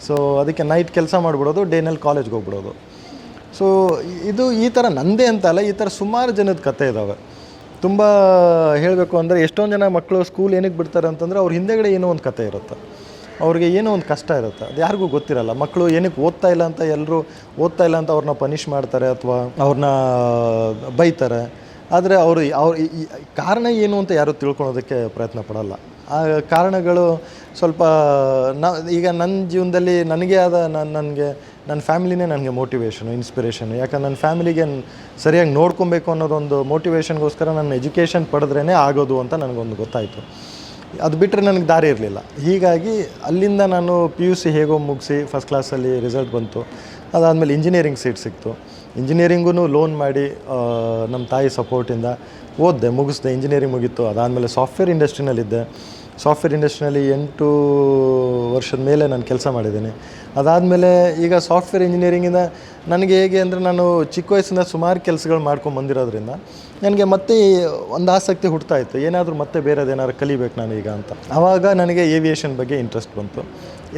ಸೊ ಅದಕ್ಕೆ ನೈಟ್ ಕೆಲಸ ಮಾಡಿಬಿಡೋದು, ಡೇನಲ್ಲಿ ಕಾಲೇಜ್ಗೆ ಹೋಗ್ಬಿಡೋದು. ಸೊ ಇದು ಈ ಥರ ನನ್ನದೇ ಅಂತ ಅಲ್ಲ, ಈ ಥರ ಸುಮಾರು ಜನದ ಕತೆ ಇದ್ದಾವೆ. ತುಂಬ ಹೇಳಬೇಕು ಅಂದರೆ ಎಷ್ಟೊಂದು ಜನ ಮಕ್ಕಳು ಸ್ಕೂಲ್ ಏನಕ್ಕೆ ಬಿಡ್ತಾರೆ ಅಂತಂದರೆ ಅವ್ರ ಹಿಂದೆಗಡೆ ಏನೋ ಒಂದು ಕತೆ ಇರುತ್ತೆ, ಅವ್ರಿಗೆ ಏನೋ ಒಂದು ಕಷ್ಟ ಇರುತ್ತೆ, ಅದು ಯಾರಿಗೂ ಗೊತ್ತಿರಲ್ಲ. ಮಕ್ಕಳು ಏನಕ್ಕೆ ಓದ್ತಾ ಇಲ್ಲ ಅಂತ ಎಲ್ಲರೂ ಓದ್ತಾ ಇಲ್ಲ ಅಂತ ಅವ್ರನ್ನ ಪನಿಷ್ ಮಾಡ್ತಾರೆ ಅಥವಾ ಅವ್ರನ್ನ ಬೈತಾರೆ. ಆದರೆ ಅವ್ರ ಕಾರಣ ಏನು ಅಂತ ಯಾರೂ ತಿಳ್ಕೊಳೋದಕ್ಕೆ ಪ್ರಯತ್ನ ಪಡೋಲ್ಲ. ಆ ಕಾರಣಗಳು ಸ್ವಲ್ಪ ಈಗ ನನ್ನ ಜೀವನದಲ್ಲಿ ನನಗೆ ಆದ ನನ್ನ ಫ್ಯಾಮಿಲಿನೇ ನನಗೆ ಮೋಟಿವೇಶನು, ಇನ್ಸ್ಪಿರೇಷನು. ಯಾಕಂದ್ರೆ ನನ್ನ ಫ್ಯಾಮಿಲಿಗೆ ಸರಿಯಾಗಿ ನೋಡ್ಕೊಬೇಕು ಅನ್ನೋದೊಂದು ಮೋಟಿವೇಶನ್ಗೋಸ್ಕರ ನನ್ನ ಎಜುಕೇಷನ್ ಪಡೆದ್ರೇ ಆಗೋದು ಅಂತ ನನಗೊಂದು ಗೊತ್ತಾಯಿತು. ಅದು ಬಿಟ್ಟರೆ ನನಗೆ ದಾರಿ ಇರಲಿಲ್ಲ. ಹೀಗಾಗಿ ಅಲ್ಲಿಂದ ನಾನು PUC ಹೇಗೋ ಮುಗಿಸಿ ಫಸ್ಟ್ ಕ್ಲಾಸಲ್ಲಿ ರಿಸಲ್ಟ್ ಬಂತು. ಅದಾದಮೇಲೆ ಇಂಜಿನಿಯರಿಂಗ್ ಸೀಟ್ ಸಿಕ್ತು. ಇಂಜಿನಿಯರಿಂಗೂ ಲೋನ್ ಮಾಡಿ ನಮ್ಮ ತಾಯಿ ಸಪೋರ್ಟಿಂದ ಓದಿದೆ, ಮುಗಿಸ್ದೆ. ಇಂಜಿನಿಯರಿಂಗ್ ಮುಗೀತು. ಅದಾದಮೇಲೆ ಸಾಫ್ಟ್ವೇರ್ ಇಂಡಸ್ಟ್ರಿನಲ್ಲಿದ್ದೆ. ಸಾಫ್ಟ್ವೇರ್ ಇಂಡಸ್ಟ್ರಿನಲ್ಲಿ 8 ವರ್ಷದ ಮೇಲೆ ನಾನು ಕೆಲಸ ಮಾಡಿದ್ದೀನಿ. ಅದಾದಮೇಲೆ ಈಗ ಸಾಫ್ಟ್ವೇರ್ ಇಂಜಿನಿಯರಿಂಗಿಂದ ನನಗೆ ಹೇಗೆ ಅಂದರೆ, ನಾನು ಚಿಕ್ಕ ವಯಸ್ಸಿಂದ ಸುಮಾರು ಕೆಲಸಗಳು ಮಾಡ್ಕೊಂಡು ಬಂದಿರೋದ್ರಿಂದ ನನಗೆ ಮತ್ತೆ ಒಂದು ಆಸಕ್ತಿ ಹುಡ್ತಾಯಿತ್ತು, ಏನಾದರೂ ಮತ್ತೆ ಬೇರೆದೇನಾದ್ರು ಕಲಿಬೇಕು ನಾನೀಗ ಅಂತ. ಆವಾಗ ನನಗೆ ಏವಿಯೇಷನ್ ಬಗ್ಗೆ ಇಂಟ್ರೆಸ್ಟ್ ಬಂತು.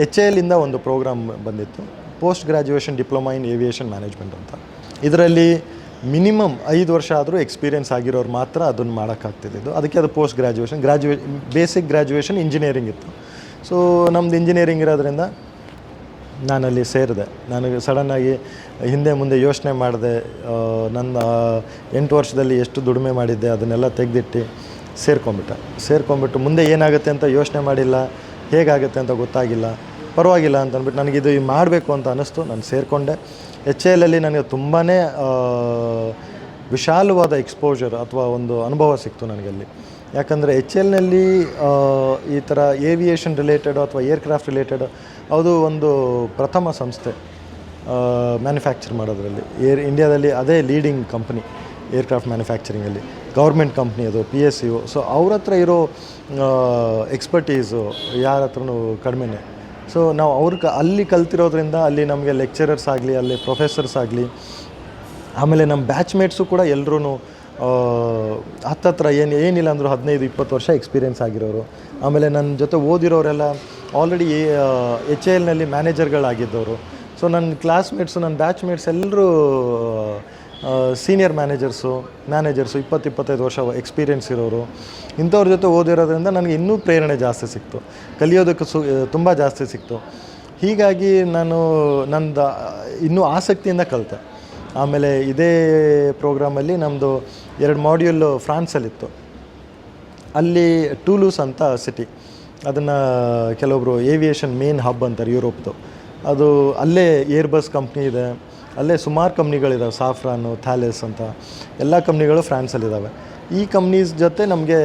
HAL ಇಂದ ಒಂದು ಪ್ರೋಗ್ರಾಮ್ ಬಂದಿತ್ತು, post graduation diploma in aviation management ಅಂತ. ಇದರಲ್ಲಿ ಮಿನಿಮಮ್ 5 ವರ್ಷ ಆದರೂ ಎಕ್ಸ್ಪೀರಿಯೆನ್ಸ್ ಆಗಿರೋರು ಮಾತ್ರ ಅದನ್ನು ಮಾಡೋಕ್ಕಾಗ್ತಿದ್ದು. ಅದಕ್ಕೆ ಅದು ಪೋಸ್ಟ್ ಬೇಸಿಕ್ ಗ್ರ್ಯಾಜುಯೇಷನ್ ಇಂಜಿನಿಯರಿಂಗ್ ಇತ್ತು. ಸೊ ನಮ್ಮದು ಇಂಜಿನಿಯರಿಂಗ್ ಇರೋದ್ರಿಂದ ನಾನಲ್ಲಿ ಸೇರಿದೆ. ನನಗೆ ಸಡನ್ನಾಗಿ ಹಿಂದೆ ಮುಂದೆ ಯೋಚನೆ ಮಾಡಿದೆ. ನನ್ನ 8 ವರ್ಷದಲ್ಲಿ ಎಷ್ಟು ದುಡಿಮೆ ಮಾಡಿದ್ದೆ ಅದನ್ನೆಲ್ಲ ತೆಗೆದಿಟ್ಟು ಸೇರ್ಕೊಂಬಿಟ್ಟು ಮುಂದೆ ಏನಾಗುತ್ತೆ ಅಂತ ಯೋಚನೆ ಮಾಡಿಲ್ಲ, ಹೇಗಾಗುತ್ತೆ ಅಂತ ಗೊತ್ತಾಗಿಲ್ಲ. ಪರವಾಗಿಲ್ಲ ಅಂತಂದ್ಬಿಟ್ಟು ನನಗಿದು ಮಾಡಬೇಕು ಅಂತ ಅನ್ನಿಸ್ತು. ನಾನು ಸೇರಿಕೊಂಡೆ. HAL ನನಗೆ ತುಂಬಾ ವಿಶಾಲವಾದ ಎಕ್ಸ್ಪೋಜರ್ ಅಥವಾ ಒಂದು ಅನುಭವ ಸಿಕ್ತು ನನಗಲ್ಲಿ. ಯಾಕಂದರೆ HAL ಈ ಥರ ಏವಿಯೇಷನ್ ರಿಲೇಟೆಡು ಅಥವಾ ಏರ್ಕ್ರಾಫ್ಟ್ ರಿಲೇಟೆಡು ಅದು ಒಂದು ಪ್ರಥಮ ಸಂಸ್ಥೆ ಮ್ಯಾನುಫ್ಯಾಕ್ಚರ್ ಮಾಡೋದ್ರಲ್ಲಿ. ಇಂಡಿಯಾದಲ್ಲಿ ಅದೇ ಲೀಡಿಂಗ್ ಕಂಪ್ನಿ ಏರ್ಕ್ರಾಫ್ಟ್ ಮ್ಯಾನುಫ್ಯಾಕ್ಚರಿಂಗಲ್ಲಿ. ಗೌರ್ಮೆಂಟ್ ಕಂಪ್ನಿ ಅದು, PSU. ಸೊ ಅವ್ರ ಹತ್ರ ಇರೋ ಎಕ್ಸ್ಪರ್ಟೀಸು ಯಾರ ಹತ್ರನೂ ಕಡಿಮೆನೇ. ಸೊ ನಾವು ಅಲ್ಲಿ ಕಲ್ತಿರೋದ್ರಿಂದ ಅಲ್ಲಿ ನಮಗೆ ಲೆಕ್ಚರರ್ಸ್ ಆಗಲಿ, ಅಲ್ಲಿ ಪ್ರೊಫೆಸರ್ಸ್ ಆಗಲಿ, ಆಮೇಲೆ ನಮ್ಮ ಬ್ಯಾಚ್ಮೇಟ್ಸು ಕೂಡ ಎಲ್ಲರೂ ಹತ್ತತ್ರ ಏನಿಲ್ಲ ಅಂದರೂ 15-20 ವರ್ಷ ಎಕ್ಸ್ಪೀರಿಯೆನ್ಸ್ ಆಗಿರೋರು. ಆಮೇಲೆ ನನ್ನ ಜೊತೆ ಓದಿರೋರೆಲ್ಲ ಆಲ್ರೆಡಿ HAL ಮ್ಯಾನೇಜರ್ಗಳಾಗಿದ್ದವರು. ಸೊ ನನ್ನ ಕ್ಲಾಸ್ಮೇಟ್ಸು, ನನ್ನ ಬ್ಯಾಚ್ಮೇಟ್ಸ್ ಎಲ್ಲರೂ ಸೀನಿಯರ್ ಮ್ಯಾನೇಜರ್ಸು 20-25 ವರ್ಷ ಎಕ್ಸ್ಪೀರಿಯೆನ್ಸ್ ಇರೋರು ಇಂಥವ್ರ ಜೊತೆ ಓದಿರೋದ್ರಿಂದ ನನಗೆ ಇನ್ನೂ ಪ್ರೇರಣೆ ಜಾಸ್ತಿ ಸಿಕ್ತು, ಕಲಿಯೋದಕ್ಕೆ ತುಂಬ ಜಾಸ್ತಿ ಸಿಕ್ತು. ಹೀಗಾಗಿ ನಾನು ನಂದು ಇನ್ನೂ ಆಸಕ್ತಿಯಿಂದ ಕಲಿತೆ. ಆಮೇಲೆ ಇದೇ ಪ್ರೋಗ್ರಾಮಲ್ಲಿ ನಮ್ಮದು 2 ಮಾಡ್ಯೂಲು ಫ್ರಾನ್ಸಲ್ಲಿತ್ತು. ಅಲ್ಲಿ ಟೂಲೂಸ್ ಅಂತ ಸಿಟಿ, ಅದನ್ನು ಕೆಲವೊಬ್ಬರು ಏವಿಯೇಷನ್ ಮೇನ್ ಹಬ್ ಅಂತಾರೆ ಯುರೋಪ್ದು. ಅದು ಅಲ್ಲೇ ಏರ್ಬಸ್ ಕಂಪ್ನಿ ಇದೆ, ಅಲ್ಲೇ ಸುಮಾರು ಕಂಪ್ನಿಗಳಿದ್ದಾವೆ, ಸಾಫ್ರಾನು, ಥ್ಯಾಲೆಸ್ ಅಂತ ಎಲ್ಲ ಕಂಪ್ನಿಗಳು ಫ್ರಾನ್ಸಲ್ಲಿದ್ದಾವೆ. ಈ ಕಂಪ್ನೀಸ್ ಜೊತೆ ನಮಗೆ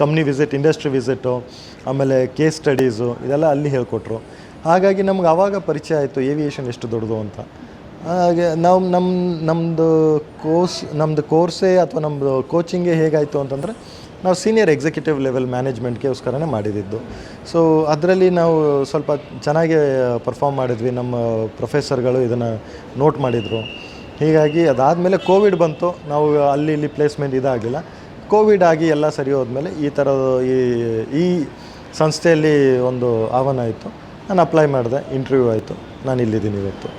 ಕಂಪ್ನಿ ವಿಸಿಟ್, ಇಂಡಸ್ಟ್ರಿ ವಿಸಿಟು, ಆಮೇಲೆ ಕೇಸ್ ಸ್ಟಡೀಸು ಇದೆಲ್ಲ ಅಲ್ಲಿ ಹೇಳ್ಕೊಟ್ರು. ಹಾಗಾಗಿ ನಮ್ಗೆ ಆವಾಗ ಪರಿಚಯ ಆಯಿತು ಏವಿಯೇಷನ್ ಎಷ್ಟು ದೊಡ್ಡದು ಅಂತ. ಹಾಗೆ ನಾವು ನಮ್ಮದು ಕೋರ್ಸೇ ಅಥವಾ ನಮ್ಮದು ಕೋಚಿಂಗೇ ಹೇಗಾಯಿತು ಅಂತಂದರೆ, ನಾವು ಸೀನಿಯರ್ ಎಕ್ಸಿಕ್ಯೂಟಿವ್ ಲೆವೆಲ್ ಮ್ಯಾನೇಜ್ಮೆಂಟ್ಗೋಸ್ಕರನೇ ಮಾಡಿದ್ದು. ಸೊ ಅದರಲ್ಲಿ ನಾವು ಸ್ವಲ್ಪ ಚೆನ್ನಾಗಿ ಪರ್ಫಾರ್ಮ್ ಮಾಡಿದ್ವಿ. ನಮ್ಮ ಪ್ರೊಫೆಸರ್ಗಳು ಇದನ್ನು ನೋಟ್ ಮಾಡಿದರು. ಹೀಗಾಗಿ ಅದಾದಮೇಲೆ ಕೋವಿಡ್ ಬಂತು, ನಾವು ಅಲ್ಲಿ ಇಲ್ಲಿ ಪ್ಲೇಸ್ಮೆಂಟ್ ಇದಾಗಲಿಲ್ಲ. ಕೋವಿಡ್ ಆಗಿ ಎಲ್ಲ ಸರಿ ಹೋದ್ಮೇಲೆ ಈ ಥರದ ಈ ಸಂಸ್ಥೆಯಲ್ಲಿ ಒಂದು ಆಹ್ವಾನ ಆಯಿತು. ನಾನು ಅಪ್ಲೈ ಮಾಡಿದೆ, ಇಂಟರ್ವ್ಯೂ ಆಯಿತು, ನಾನು ಇಲ್ಲಿದ್ದೀನಿ ಇವತ್ತು.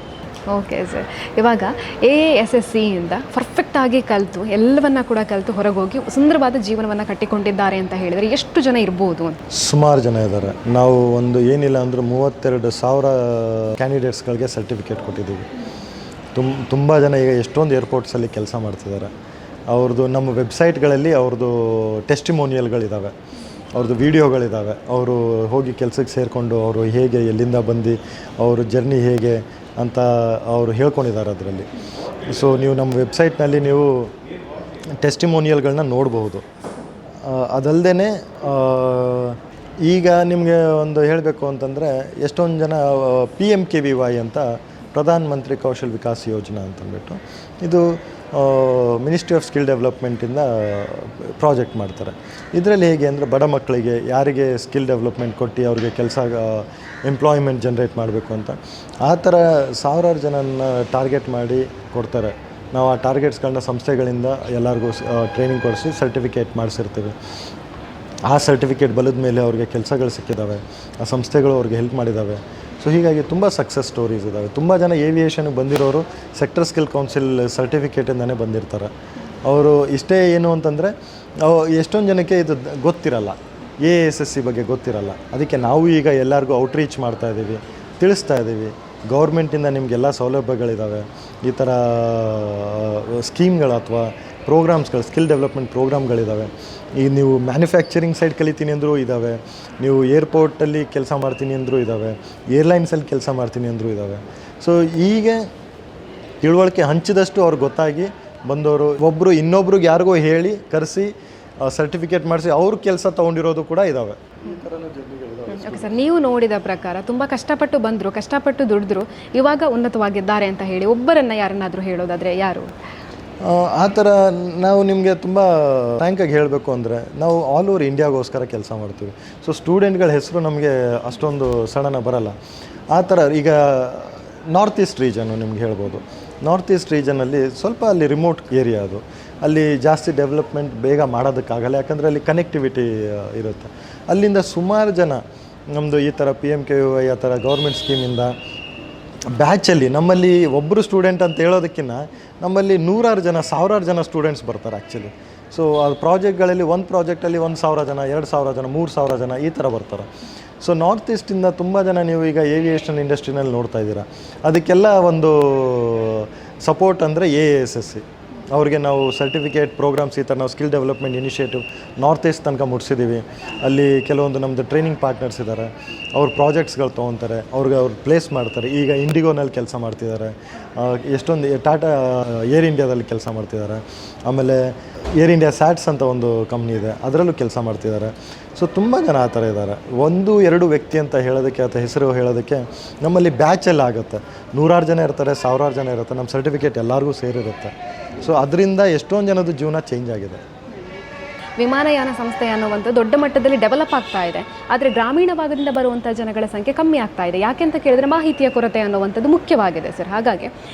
ಓಕೆ ಸರ್, ಇವಾಗ AASSCಯಿಂದ ಪರ್ಫೆಕ್ಟಾಗಿ ಕಲಿತು ಎಲ್ಲವನ್ನ ಕೂಡ ಕಲಿತು ಹೊರಗೋಗಿ ಸುಂದರವಾದ ಜೀವನವನ್ನು ಕಟ್ಟಿಕೊಂಡಿದ್ದಾರೆ ಅಂತ ಹೇಳಿದರೆ ಎಷ್ಟು ಜನ ಇರ್ಬೋದು ಅಂತ? ಸುಮಾರು ಜನ ಇದ್ದಾರೆ. ನಾವು ಒಂದು ಏನಿಲ್ಲ ಅಂದರೂ 32,000 ಕ್ಯಾಂಡಿಡೇಟ್ಸ್ಗಳಿಗೆ ಸರ್ಟಿಫಿಕೇಟ್ ಕೊಟ್ಟಿದ್ದೀವಿ. ತುಂಬ ಜನ ಈಗ ಎಷ್ಟೊಂದು ಏರ್ಪೋರ್ಟ್ಸಲ್ಲಿ ಕೆಲಸ ಮಾಡ್ತಿದ್ದಾರೆ. ಅವ್ರದ್ದು ನಮ್ಮ ವೆಬ್ಸೈಟ್ಗಳಲ್ಲಿ ಅವ್ರದ್ದು ಟೆಸ್ಟಿಮೋನಿಯಲ್ಗಳಿದ್ದಾವೆ, ಅವ್ರದ್ದು ವೀಡಿಯೋಗಳಿದ್ದಾವೆ. ಅವರು ಹೋಗಿ ಕೆಲಸಕ್ಕೆ ಸೇರಿಕೊಂಡು ಅವರು ಹೇಗೆ, ಎಲ್ಲಿಂದ ಬಂದು ಅವ್ರ ಜರ್ನಿ ಹೇಗೆ ಅಂತ ಅವರು ಹೇಳ್ಕೊಂಡಿದ್ದಾರೆ ಅದರಲ್ಲಿ. ಸೊ ನೀವು ನಮ್ಮ ವೆಬ್ಸೈಟ್ನಲ್ಲಿ ನೀವು ಟೆಸ್ಟಿಮೋನಿಯಲ್ಗಳನ್ನ ನೋಡಬಹುದು. ಅದಲ್ಲದೆ ಈಗ ನಿಮಗೆ ಒಂದು ಹೇಳಬೇಕು ಅಂತಂದರೆ, ಎಷ್ಟೊಂದು ಜನ PMKVY ಅಂತ ಪ್ರಧಾನ ಮಂತ್ರಿ ಕೌಶಲ್ ವಿಕಾಸ್ ಯೋಜನಾ ಅಂತಂದ್ಬಿಟ್ಟು, ಇದು ಮಿನಿಸ್ಟ್ರಿ ಆಫ್ ಸ್ಕಿಲ್ ಡೆವಲಪ್ಮೆಂಟಿಂದ ಪ್ರಾಜೆಕ್ಟ್ ಮಾಡ್ತಾರೆ. ಇದರಲ್ಲಿ ಹೇಗೆ ಅಂದರೆ, ಬಡ ಮಕ್ಕಳಿಗೆ ಯಾರಿಗೆ ಸ್ಕಿಲ್ ಡೆವಲಪ್ಮೆಂಟ್ ಕೊಟ್ಟು ಅವ್ರಿಗೆ ಕೆಲಸ ಎಂಪ್ಲಾಯ್ಮೆಂಟ್ ಜನ್ರೇಟ್ ಮಾಡಬೇಕು ಅಂತ ಆ ಥರ ಸಾವಿರಾರು ಜನನ ಟಾರ್ಗೆಟ್ ಮಾಡಿ ಕೊಡ್ತಾರೆ. ನಾವು ಆ ಟಾರ್ಗೆಟ್ಸ್ಗಳನ್ನ ಸಂಸ್ಥೆಗಳಿಂದ ಎಲ್ಲರಿಗೂ ಟ್ರೈನಿಂಗ್ ಕೊಡಿಸಿ ಸರ್ಟಿಫಿಕೇಟ್ ಮಾಡಿಸಿರ್ತೀವಿ. ಆ ಸರ್ಟಿಫಿಕೇಟ್ ಬಲದ ಮೇಲೆ ಅವ್ರಿಗೆ ಕೆಲಸಗಳು ಸಿಕ್ಕಿದ್ದಾವೆ, ಆ ಸಂಸ್ಥೆಗಳು ಅವ್ರಿಗೆ ಹೆಲ್ಪ್ ಮಾಡಿದ್ದಾವೆ. ಸೊ ಹೀಗಾಗಿ ತುಂಬ ಸಕ್ಸಸ್ ಸ್ಟೋರೀಸ್ ಇದ್ದಾವೆ. ತುಂಬ ಜನ ಏವಿಯೇಷನ್ಗೆ ಬಂದಿರೋರು ಸೆಕ್ಟರ್ ಸ್ಕಿಲ್ ಕೌನ್ಸಿಲ್ ಸರ್ಟಿಫಿಕೇಟಿಂದನೇ ಬಂದಿರ್ತಾರೆ. ಅವರು ಇಷ್ಟೇ ಏನು ಅಂತಂದರೆ, ಎಷ್ಟೊಂದು ಜನಕ್ಕೆ ಇದು ಗೊತ್ತಿರಲ್ಲ, AASSC ಬಗ್ಗೆ ಗೊತ್ತಿರಲ್ಲ. ಅದಕ್ಕೆ ನಾವು ಈಗ ಎಲ್ಲರಿಗೂ ಔಟ್ರೀಚ್ ಮಾಡ್ತಾಯಿದ್ದೀವಿ, ತಿಳಿಸ್ತಾ ಇದ್ದೀವಿ. ಗೌರ್ಮೆಂಟಿಂದ ನಿಮಗೆಲ್ಲ ಸೌಲಭ್ಯಗಳಿದ್ದಾವೆ. ಈ ಥರ ಸ್ಕೀಮ್ಗಳು ಅಥವಾ ಪ್ರೋಗ್ರಾಮ್ಸ್ಗಳು, ಸ್ಕಿಲ್ ಡೆವಲಪ್ಮೆಂಟ್ ಪ್ರೋಗ್ರಾಮ್ಗಳಿದ್ದಾವೆ. ಈಗ ನೀವು ಮ್ಯಾನುಫ್ಯಾಕ್ಚರಿಂಗ್ ಸೈಡ್ ಕಲಿತೀನಿ ಅಂದರೂ ಇದ್ದಾವೆ, ನೀವು ಏರ್ಪೋರ್ಟಲ್ಲಿ ಕೆಲಸ ಮಾಡ್ತೀನಿ ಅಂದರೂ ಇದ್ದಾವೆ, ಏರ್ಲೈನ್ಸಲ್ಲಿ ಕೆಲಸ ಮಾಡ್ತೀನಿ ಅಂದರೂ ಇದ್ದಾವೆ. ಸೊ ಹೀಗೆ ತಿಳುವಳಿಕೆ ಹಂಚಿದಷ್ಟು ಅವ್ರಿಗೆ ಗೊತ್ತಾಗಿ ಬಂದವರು ಒಬ್ಬರು ಇನ್ನೊಬ್ರಿಗೆ ಯಾರಿಗೋ ಹೇಳಿ ಕರೆಸಿ ಸರ್ಟಿಫಿಕೇಟ್ ಮಾಡಿಸಿ ಅವ್ರ ಕೆಲಸ ತೊಗೊಂಡಿರೋದು ಕೂಡ ಇದ್ದಾವೆ. ಓಕೆ ಸರ್, ನೀವು ನೋಡಿದ ಪ್ರಕಾರ ತುಂಬ ಕಷ್ಟಪಟ್ಟು ಬಂದರು, ಕಷ್ಟಪಟ್ಟು ದುಡಿದ್ರು, ಇವಾಗ ಉನ್ನತವಾಗಿದ್ದಾರೆ ಅಂತ ಹೇಳಿ ಒಬ್ಬರನ್ನು ಯಾರನ್ನಾದರೂ ಹೇಳೋದಾದರೆ ಯಾರು? ಆ ಥರ ನಾವು ನಿಮಗೆ ತುಂಬ ಫ್ರ್ಯಾಂಕಾಗಿ ಹೇಳಬೇಕು ಅಂದರೆ, ನಾವು ಆಲ್ ಓವರ್ ಇಂಡಿಯಾಗೋಸ್ಕರ ಕೆಲಸ ಮಾಡ್ತೀವಿ. ಸೊ ಸ್ಟೂಡೆಂಟ್ಗಳ ಹೆಸರು ನಮಗೆ ಅಷ್ಟೊಂದು ಸಡನ್ನ ಬರಲ್ಲ. ಆ ಥರ ಈಗ ನಾರ್ತ್ ಈಸ್ಟ್ ರೀಜನ್ನು ನಿಮ್ಗೆ ಹೇಳ್ಬೋದು. ನಾರ್ತ್ ಈಸ್ಟ್ ರೀಜನಲ್ಲಿ ಸ್ವಲ್ಪ ಅಲ್ಲಿ ರಿಮೋಟ್ ಏರಿಯಾ, ಅದು ಅಲ್ಲಿ ಜಾಸ್ತಿ ಡೆವಲಪ್ಮೆಂಟ್ ಬೇಗ ಮಾಡೋದಕ್ಕಾಗಲ್ಲ, ಯಾಕಂದರೆ ಅಲ್ಲಿ ಕನೆಕ್ಟಿವಿಟಿ ಇರುತ್ತೆ. ಅಲ್ಲಿಂದ ಸುಮಾರು ಜನ ನಮ್ಮದು ಈ ಥರ PMKVY ಆ ಥರ ಗೌರ್ಮೆಂಟ್ ಸ್ಕೀಮಿಂದ ಬ್ಯಾಚಲ್ಲಿ ನಮ್ಮಲ್ಲಿ ಒಬ್ಬರು ಸ್ಟೂಡೆಂಟ್ ಅಂತ ಹೇಳೋದಕ್ಕಿಂತ ನಮ್ಮಲ್ಲಿ 100 ಜನ 1000 ಜನ ಸ್ಟೂಡೆಂಟ್ಸ್ ಬರ್ತಾರೆ ಆ್ಯಕ್ಚುಲಿ. ಸೊ ಆ ಪ್ರಾಜೆಕ್ಟ್ಗಳಲ್ಲಿ ಒಂದು ಪ್ರಾಜೆಕ್ಟಲ್ಲಿ 1,000 ಜನ, 2,000 ಜನ, 3,000 ಜನ ಈ ಥರ ಬರ್ತಾರೆ. ಸೊ ನಾರ್ತ್ ಈಸ್ಟಿಂದ ತುಂಬ ಜನ ನೀವು ಈಗ ಏವಿಯೇಷನ್ ಇಂಡಸ್ಟ್ರಿನಲ್ಲಿ ನೋಡ್ತಾ ಇದ್ದೀರಾ. ಅದಕ್ಕೆಲ್ಲ ಒಂದು ಸಪೋರ್ಟ್ ಅಂದರೆ AASSC. ಅವ್ರಿಗೆ ನಾವು ಸರ್ಟಿಫಿಕೇಟ್ ಪ್ರೋಗ್ರಾಮ್ಸ್ ಈ ಥರ ನಾವು skill development initiative north East ತನಕ ಮುಟ್ಸಿದ್ದೀವಿ. ಅಲ್ಲಿ ಕೆಲವೊಂದು ನಮ್ಮದು ಟ್ರೈನಿಂಗ್ ಪಾರ್ಟ್ನರ್ಸ್ ಇದ್ದಾರೆ, ಅವ್ರ ಪ್ರಾಜೆಕ್ಟ್ಸ್ಗಳು ತೊಗೊತಾರೆ, ಅವ್ರಿಗೆ ಪ್ಲೇಸ್ ಮಾಡ್ತಾರೆ. ಈಗ ಇಂಡಿಗೋನಲ್ಲಿ ಕೆಲಸ ಮಾಡ್ತಿದ್ದಾರೆ, ಎಷ್ಟೊಂದು ಟಾಟಾ ಏರ್ ಇಂಡಿಯಾದಲ್ಲಿ ಕೆಲಸ ಮಾಡ್ತಿದ್ದಾರೆ. ಆಮೇಲೆ ಏರ್ ಇಂಡಿಯಾ ಸ್ಯಾಟ್ಸ್ ಅಂತ ಒಂದು ಕಂಪ್ನಿ ಇದೆ, ಅದರಲ್ಲೂ ಕೆಲಸ ಮಾಡ್ತಿದ್ದಾರೆ. ಸೊ ತುಂಬ ಜನ ಆ ಥರ ಇದ್ದಾರೆ. 1-2 ವ್ಯಕ್ತಿ ಅಂತ ಹೇಳೋದಕ್ಕೆ ಅಥವಾ ಹೆಸರು ಹೇಳೋದಕ್ಕೆ ನಮ್ಮಲ್ಲಿ ಬ್ಯಾಚೆಲ್ಲ ಆಗುತ್ತೆ. 100 ಜನ ಇರ್ತಾರೆ, 1000 ಜನ ಇರುತ್ತೆ. ನಮ್ಮ ಸರ್ಟಿಫಿಕೇಟ್ ಎಲ್ಲರಿಗೂ ಸೇರಿರುತ್ತೆ. ಸೊ ಅದರಿಂದ ಎಷ್ಟೊಂದು ಜನದ ಜೀವನ ಚೇಂಜ್ ಆಗಿದೆ. ವಿಮಾನಯಾನ ಸಂಸ್ಥೆ ಅನ್ನುವಂಥ ದೊಡ್ಡ ಮಟ್ಟದಲ್ಲಿ ಡೆವಲಪ್ ಆಗ್ತಾ ಇದೆ, ಆದರೆ ಗ್ರಾಮೀಣ ಭಾಗದಿಂದ ಬರುವಂಥ ಜನಗಳ ಸಂಖ್ಯೆ ಕಮ್ಮಿ ಆಗ್ತಾ ಇದೆ. ಯಾಕೆ ಅಂತ ಕೇಳಿದ್ರೆ ಮಾಹಿತಿಯ ಕೊರತೆ ಅನ್ನುವಂಥದ್ದು ಮುಖ್ಯವಾಗಿದೆ ಸರ್. ಹಾಗಾಗಿ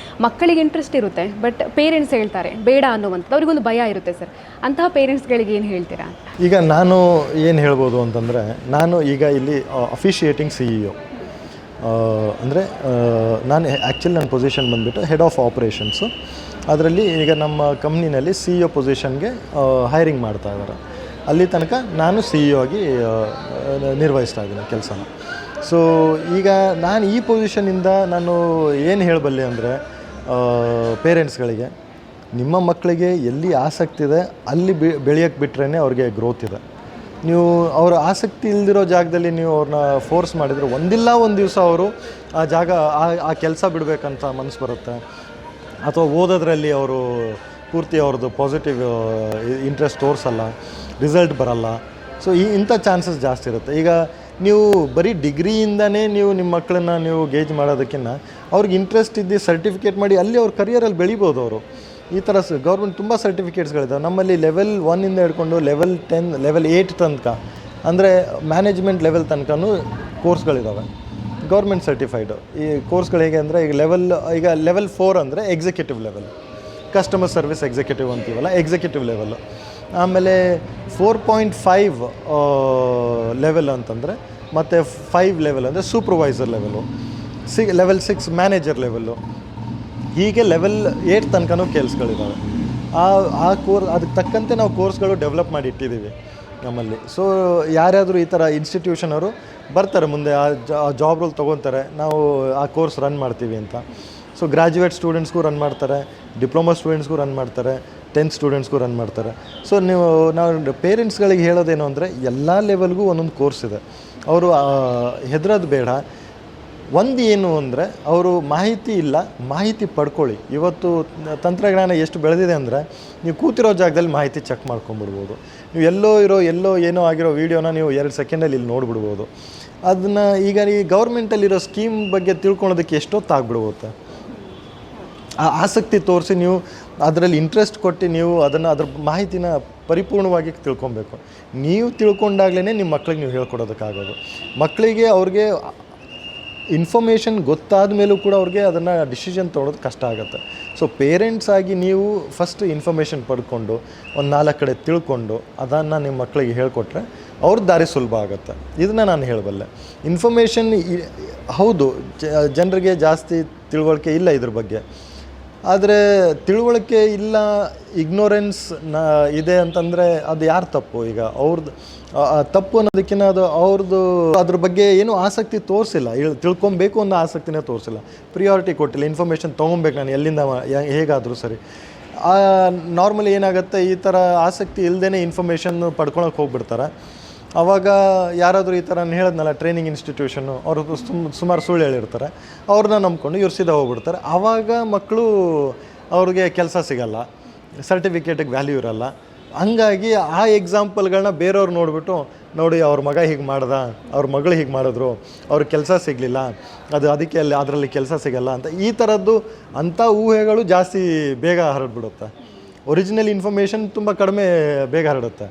ಮಕ್ಕಳಿಗೆ ಇಂಟ್ರೆಸ್ಟ್ ಇರುತ್ತೆ, ಬಟ್ ಪೇರೆಂಟ್ಸ್ ಹೇಳ್ತಾರೆ ಬೇಡ ಅನ್ನುವಂಥದ್ದು, ಅವ್ರಿಗೊಂದು ಭಯ ಇರುತ್ತೆ ಸರ್. ಅಂತಹ ಪೇರೆಂಟ್ಸ್ಗಳಿಗೆ ಏನು ಹೇಳ್ತೀರಾ? ಈಗ ನಾನು ಏನು ಹೇಳ್ಬೋದು ಅಂತಂದರೆ, ನಾನು ಈಗ ಇಲ್ಲಿ ಅಫಿಷಿಯೇಟಿಂಗ್ CEO. ಅಂದರೆ ನಾನು ಆ್ಯಕ್ಚುಲಿ ನನ್ನ ಪೊಸಿಷನ್ ಬಂದುಬಿಟ್ಟು ಹೆಡ್ ಆಫ್ ಆಪ್ರೇಷನ್ಸು. ಅದರಲ್ಲಿ ಈಗ ನಮ್ಮ ಕಂಪ್ನಿನಲ್ಲಿ CEO ಪೊಸಿಷನ್ಗೆ ಹೈರಿಂಗ್ ಮಾಡ್ತಾ ಇದ್ದಾರೆ. ಅಲ್ಲಿ ತನಕ ನಾನು CEO ಆಗಿ ನಿರ್ವಹಿಸ್ತಾ ಇದ್ದೀನಿ ಕೆಲಸನ. ಸೊ ಈಗ ನಾನು ಈ ಪೊಸಿಷನಿಂದ ನಾನು ಏನು ಹೇಳಬಲ್ಲೆ ಅಂದರೆ ಪೇರೆಂಟ್ಸ್ಗಳಿಗೆ, ನಿಮ್ಮ ಮಕ್ಕಳಿಗೆ ಎಲ್ಲಿ ಆಸಕ್ತಿ ಇದೆ ಅಲ್ಲಿ ಬೆಳೆಯೋಕ್ಕೆ ಬಿಟ್ರೇ ಅವ್ರಿಗೆ ಗ್ರೋತ್ ಇದೆ. ನೀವು ಅವರ ಆಸಕ್ತಿ ಇಲ್ದಿರೋ ಜಾಗದಲ್ಲಿ ನೀವು ಅವ್ರನ್ನ ಫೋರ್ಸ್ ಮಾಡಿದರೆ ಒಂದಿಲ್ಲ ಒಂದು ದಿವಸ ಅವರು ಆ ಜಾಗ ಆ ಕೆಲಸ ಬಿಡಬೇಕಂತ ಮನಸ್ಸು ಬರುತ್ತೆ, ಅಥವಾ ಓದೋದ್ರಲ್ಲಿ ಅವರು ಪೂರ್ತಿ ಅವ್ರದ್ದು ಪಾಸಿಟಿವ್ ಇಂಟ್ರೆಸ್ಟ್ ತೋರಿಸಲ್ಲ, ರಿಸಲ್ಟ್ ಬರಲ್ಲ. ಸೊ ಇಂಥ ಚಾನ್ಸಸ್ ಜಾಸ್ತಿ ಇರುತ್ತೆ. ಈಗ ನೀವು ಬರೀ ಡಿಗ್ರಿಯಿಂದನೇ ನೀವು ನಿಮ್ಮ ಮಕ್ಕಳನ್ನ ನೀವು ಗೇಜ್ ಮಾಡೋದಕ್ಕಿಂತ ಅವ್ರಿಗೆ ಇಂಟ್ರೆಸ್ಟ್ ಇದ್ದು ಸರ್ಟಿಫಿಕೇಟ್ ಮಾಡಿ ಅಲ್ಲಿ ಅವ್ರ ಕರಿಯರಲ್ಲಿ ಬೆಳಿಬೋದು ಅವರು. ಈ ಥರ ಗೌರ್ಮೆಂಟ್ ತುಂಬ ಸರ್ಟಿಫಿಕೇಟ್ಸ್ಗಳಿದ್ದಾವೆ ನಮ್ಮಲ್ಲಿ. ಲೆವೆಲ್ 1ಇಂದ ಹಿಡ್ಕೊಂಡು ಲೆವೆಲ್ 10, ಲೆವೆಲ್ 8 ತನಕ, ಅಂದರೆ ಮ್ಯಾನೇಜ್ಮೆಂಟ್ ಲೆವೆಲ್ ತನಕನೂ ಕೋರ್ಸ್ಗಳಿದ್ದಾವೆ ಗೌರ್ಮೆಂಟ್ ಸರ್ಟಿಫೈಡು. ಈ ಕೋರ್ಸ್ಗಳು ಹೇಗೆ ಅಂದರೆ ಈಗ ಲೆವೆಲ್ 4 ಅಂದರೆ executive level, customer service executive ಅಂತೀವಲ್ಲ, ಎಕ್ಸಿಕ್ಯೂಟಿವ್ ಲೆವೆಲ್ಲು. ಆಮೇಲೆ 4.5 ಲೆವೆಲ್ ಅಂತಂದರೆ, ಮತ್ತು 5 ಲೆವೆಲ್ ಅಂದರೆ supervisor level, level 6 manager level. ಹೀಗೆ ಲೆವೆಲ್ 8 ತನಕನೂ ಕೆಲಸಗಳಿದ್ದಾವೆ. ಅದಕ್ಕೆ ತಕ್ಕಂತೆ ನಾವು ಕೋರ್ಸ್ಗಳು ಡೆವಲಪ್ ಮಾಡಿ ಇಟ್ಟಿದ್ದೀವಿ ನಮ್ಮಲ್ಲಿ. ಸೊ ಯಾರ್ಯಾದರೂ ಈ ಥರ ಇನ್ಸ್ಟಿಟ್ಯೂಷನವರು ಬರ್ತಾರೆ ಮುಂದೆ, ಆ ಜಾಬ್ ರೋಲ್ ತೊಗೊತಾರೆ, ನಾವು ಆ ಕೋರ್ಸ್ ರನ್ ಮಾಡ್ತೀವಿ ಅಂತ. ಸೊ ಗ್ರ್ಯಾಜುಯೇಟ್ ಸ್ಟೂಡೆಂಟ್ಸ್ಗೂ ರನ್ ಮಾಡ್ತಾರೆ, ಡಿಪ್ಲೊಮಾ ಸ್ಟೂಡೆಂಟ್ಸ್ಗೂ ರನ್ ಮಾಡ್ತಾರೆ, 10th ಸ್ಟೂಡೆಂಟ್ಸ್ಗೂ ರನ್ ಮಾಡ್ತಾರೆ. ಸೊ ನಾವು ಪೇರೆಂಟ್ಸ್ಗಳಿಗೆ ಹೇಳೋದೇನು ಅಂದರೆ, ಎಲ್ಲ ಲೆವೆಲ್ಗೂ ಒಂದೊಂದು ಕೋರ್ಸ್ ಇದೆ. ಅವರು ಹೆದರೋದು ಬೇಡ. ಒಂದು ಏನು ಅಂದರೆ, ಅವರು ಮಾಹಿತಿ ಇಲ್ಲ, ಮಾಹಿತಿ ಪಡ್ಕೊಳ್ಳಿ. ಇವತ್ತು ತಂತ್ರಜ್ಞಾನ ಎಷ್ಟು ಬೆಳೆದಿದೆ ಅಂದರೆ, ನೀವು ಕೂತಿರೋ ಜಾಗದಲ್ಲಿ ಮಾಹಿತಿ ಚೆಕ್ ಮಾಡ್ಕೊಂಬಿಡ್ಬೋದು. ನೀವು ಎಲ್ಲೋ ಏನೋ ಆಗಿರೋ ವೀಡಿಯೋನ ನೀವು 2 ಸೆಕೆಂಡಲ್ಲಿ ಇಲ್ಲಿ ನೋಡಿಬಿಡ್ಬೋದು. ಅದನ್ನು ಈಗ ಈ ಗೌರ್ಮೆಂಟಲ್ಲಿರೋ ಸ್ಕೀಮ್ ಬಗ್ಗೆ ತಿಳ್ಕೊಳೋದಕ್ಕೆ ಎಷ್ಟೊತ್ತಾಗ್ಬಿಡುತ್ತೆ. ಆ ಆಸಕ್ತಿ ತೋರಿಸಿ ನೀವು ಅದರಲ್ಲಿ ಇಂಟ್ರೆಸ್ಟ್ ಕೊಟ್ಟು ನೀವು ಅದ್ರ ಮಾಹಿತಿನ ಪರಿಪೂರ್ಣವಾಗಿ ತಿಳ್ಕೊಬೇಕು. ನೀವು ತಿಳ್ಕೊಂಡಾಗಲೇ ನಿಮ್ಮ ಮಕ್ಳಿಗೆ ನೀವು ಹೇಳ್ಕೊಡೋದಕ್ಕಾಗೋದು. ಮಕ್ಕಳಿಗೆ ಅವ್ರಿಗೆ ಇನ್ಫಾರ್ಮೇಷನ್ ಗೊತ್ತಾದ ಮೇಲೂ ಕೂಡ ಅವ್ರಿಗೆ ಅದನ್ನು ಡಿಸಿಷನ್ ತೊಗೊಳೋದು ಕಷ್ಟ ಆಗುತ್ತೆ. ಸೊ ಪೇರೆಂಟ್ಸ್ ಆಗಿ ನೀವು ಫಸ್ಟ್ ಇನ್ಫಾರ್ಮೇಷನ್ ಪಡ್ಕೊಂಡು ಒಂದು 4 ಕಡೆ ತಿಳ್ಕೊಂಡು ಅದನ್ನು ನಿಮ್ಮ ಮಕ್ಕಳಿಗೆ ಹೇಳ್ಕೊಟ್ರೆ ಅವ್ರ ದಾರಿ ಸುಲಭ ಆಗುತ್ತೆ. ಇದನ್ನು ನಾನು ಹೇಳಬಲ್ಲೆ. ಇನ್ಫಾರ್ಮೇಷನ್ ಹೌದು, ಜನರಿಗೆ ಜಾಸ್ತಿ ತಿಳುವಳಿಕೆ ಇಲ್ಲ ಇದ್ರ ಬಗ್ಗೆ. ಆದರೆ ತಿಳುವಳಿಕೆ ಇಲ್ಲ, ಇಗ್ನೋರೆನ್ಸ್ ಇದೆ ಅಂತಂದರೆ ಅದು ಯಾರು ತಪ್ಪು? ಈಗ ಅವ್ರದ್ದು ತಪ್ಪು ಅನ್ನೋದಕ್ಕಿಂತ ಅದು ಅವ್ರದ್ದು ಅದ್ರ ಬಗ್ಗೆ ಏನೂ ಆಸಕ್ತಿ ತೋರಿಸಿಲ್ಲ, ತಿಳ್ಕೊಬೇಕು ಅನ್ನೋ ಆಸಕ್ತಿನೇ ತೋರಿಸಿಲ್ಲ, ಪ್ರಿಯಾರಿಟಿ ಕೊಟ್ಟಿಲ್ಲ. ಇನ್ಫಾರ್ಮೇಷನ್ ತೊಗೊಬೇಕು ನಾನು ಎಲ್ಲಿಂದ ಹೇಗಾದರೂ ಸರಿ. ನಾರ್ಮಲಿ ಏನಾಗುತ್ತೆ, ಈ ಥರ ಆಸಕ್ತಿ ಇಲ್ಲದೇ ಇನ್ಫಾರ್ಮೇಷನ್ ಪಡ್ಕೊಳಕ್ಕೆ ಹೋಗ್ಬಿಡ್ತಾರೆ. ಆವಾಗ ಯಾರಾದರೂ ಈ ಥರ ನಾನು ಹೇಳಿದ್ನಲ್ಲ, ಟ್ರೈನಿಂಗ್ ಇನ್ಸ್ಟಿಟ್ಯೂಷನ್ನು ಅವರು ಸುಮಾರು ಸುಳ್ಳು ಹೇಳಿರ್ತಾರೆ, ಅವ್ರನ್ನ ನಂಬ್ಕೊಂಡು ಇವ್ರು ಸೀದಾ ಹೋಗ್ಬಿಡ್ತಾರೆ. ಆವಾಗ ಮಕ್ಕಳು ಅವ್ರಿಗೆ ಕೆಲಸ ಸಿಗಲ್ಲ, ಸರ್ಟಿಫಿಕೇಟಿಗೆ ವ್ಯಾಲ್ಯೂ ಇರಲ್ಲ. ಹಂಗಾಗಿ ಆ ಎಕ್ಸಾಂಪಲ್ಗಳನ್ನ ಬೇರೆಯವ್ರು ನೋಡಿಬಿಟ್ಟು, ನೋಡಿ ಅವ್ರ ಮಗ ಹೀಗೆ ಮಾಡ್ದ, ಅವ್ರ ಮಗಳು ಹೀಗೆ ಮಾಡಿದ್ರು, ಅವ್ರಿಗೆ ಕೆಲಸ ಸಿಗಲಿಲ್ಲ, ಅದಕ್ಕೆ ಅದರಲ್ಲಿ ಕೆಲಸ ಸಿಗಲ್ಲ ಅಂತ, ಈ ಥರದ್ದು ಅಂಥ ಊಹೆಗಳು ಜಾಸ್ತಿ ಬೇಗ ಹರಡ್ಬಿಡುತ್ತೆ. ಒರಿಜಿನಲ್ ಇನ್ಫಾರ್ಮೇಷನ್ ತುಂಬ ಕಡಿಮೆ ಬೇಗ ಹರಡುತ್ತೆ.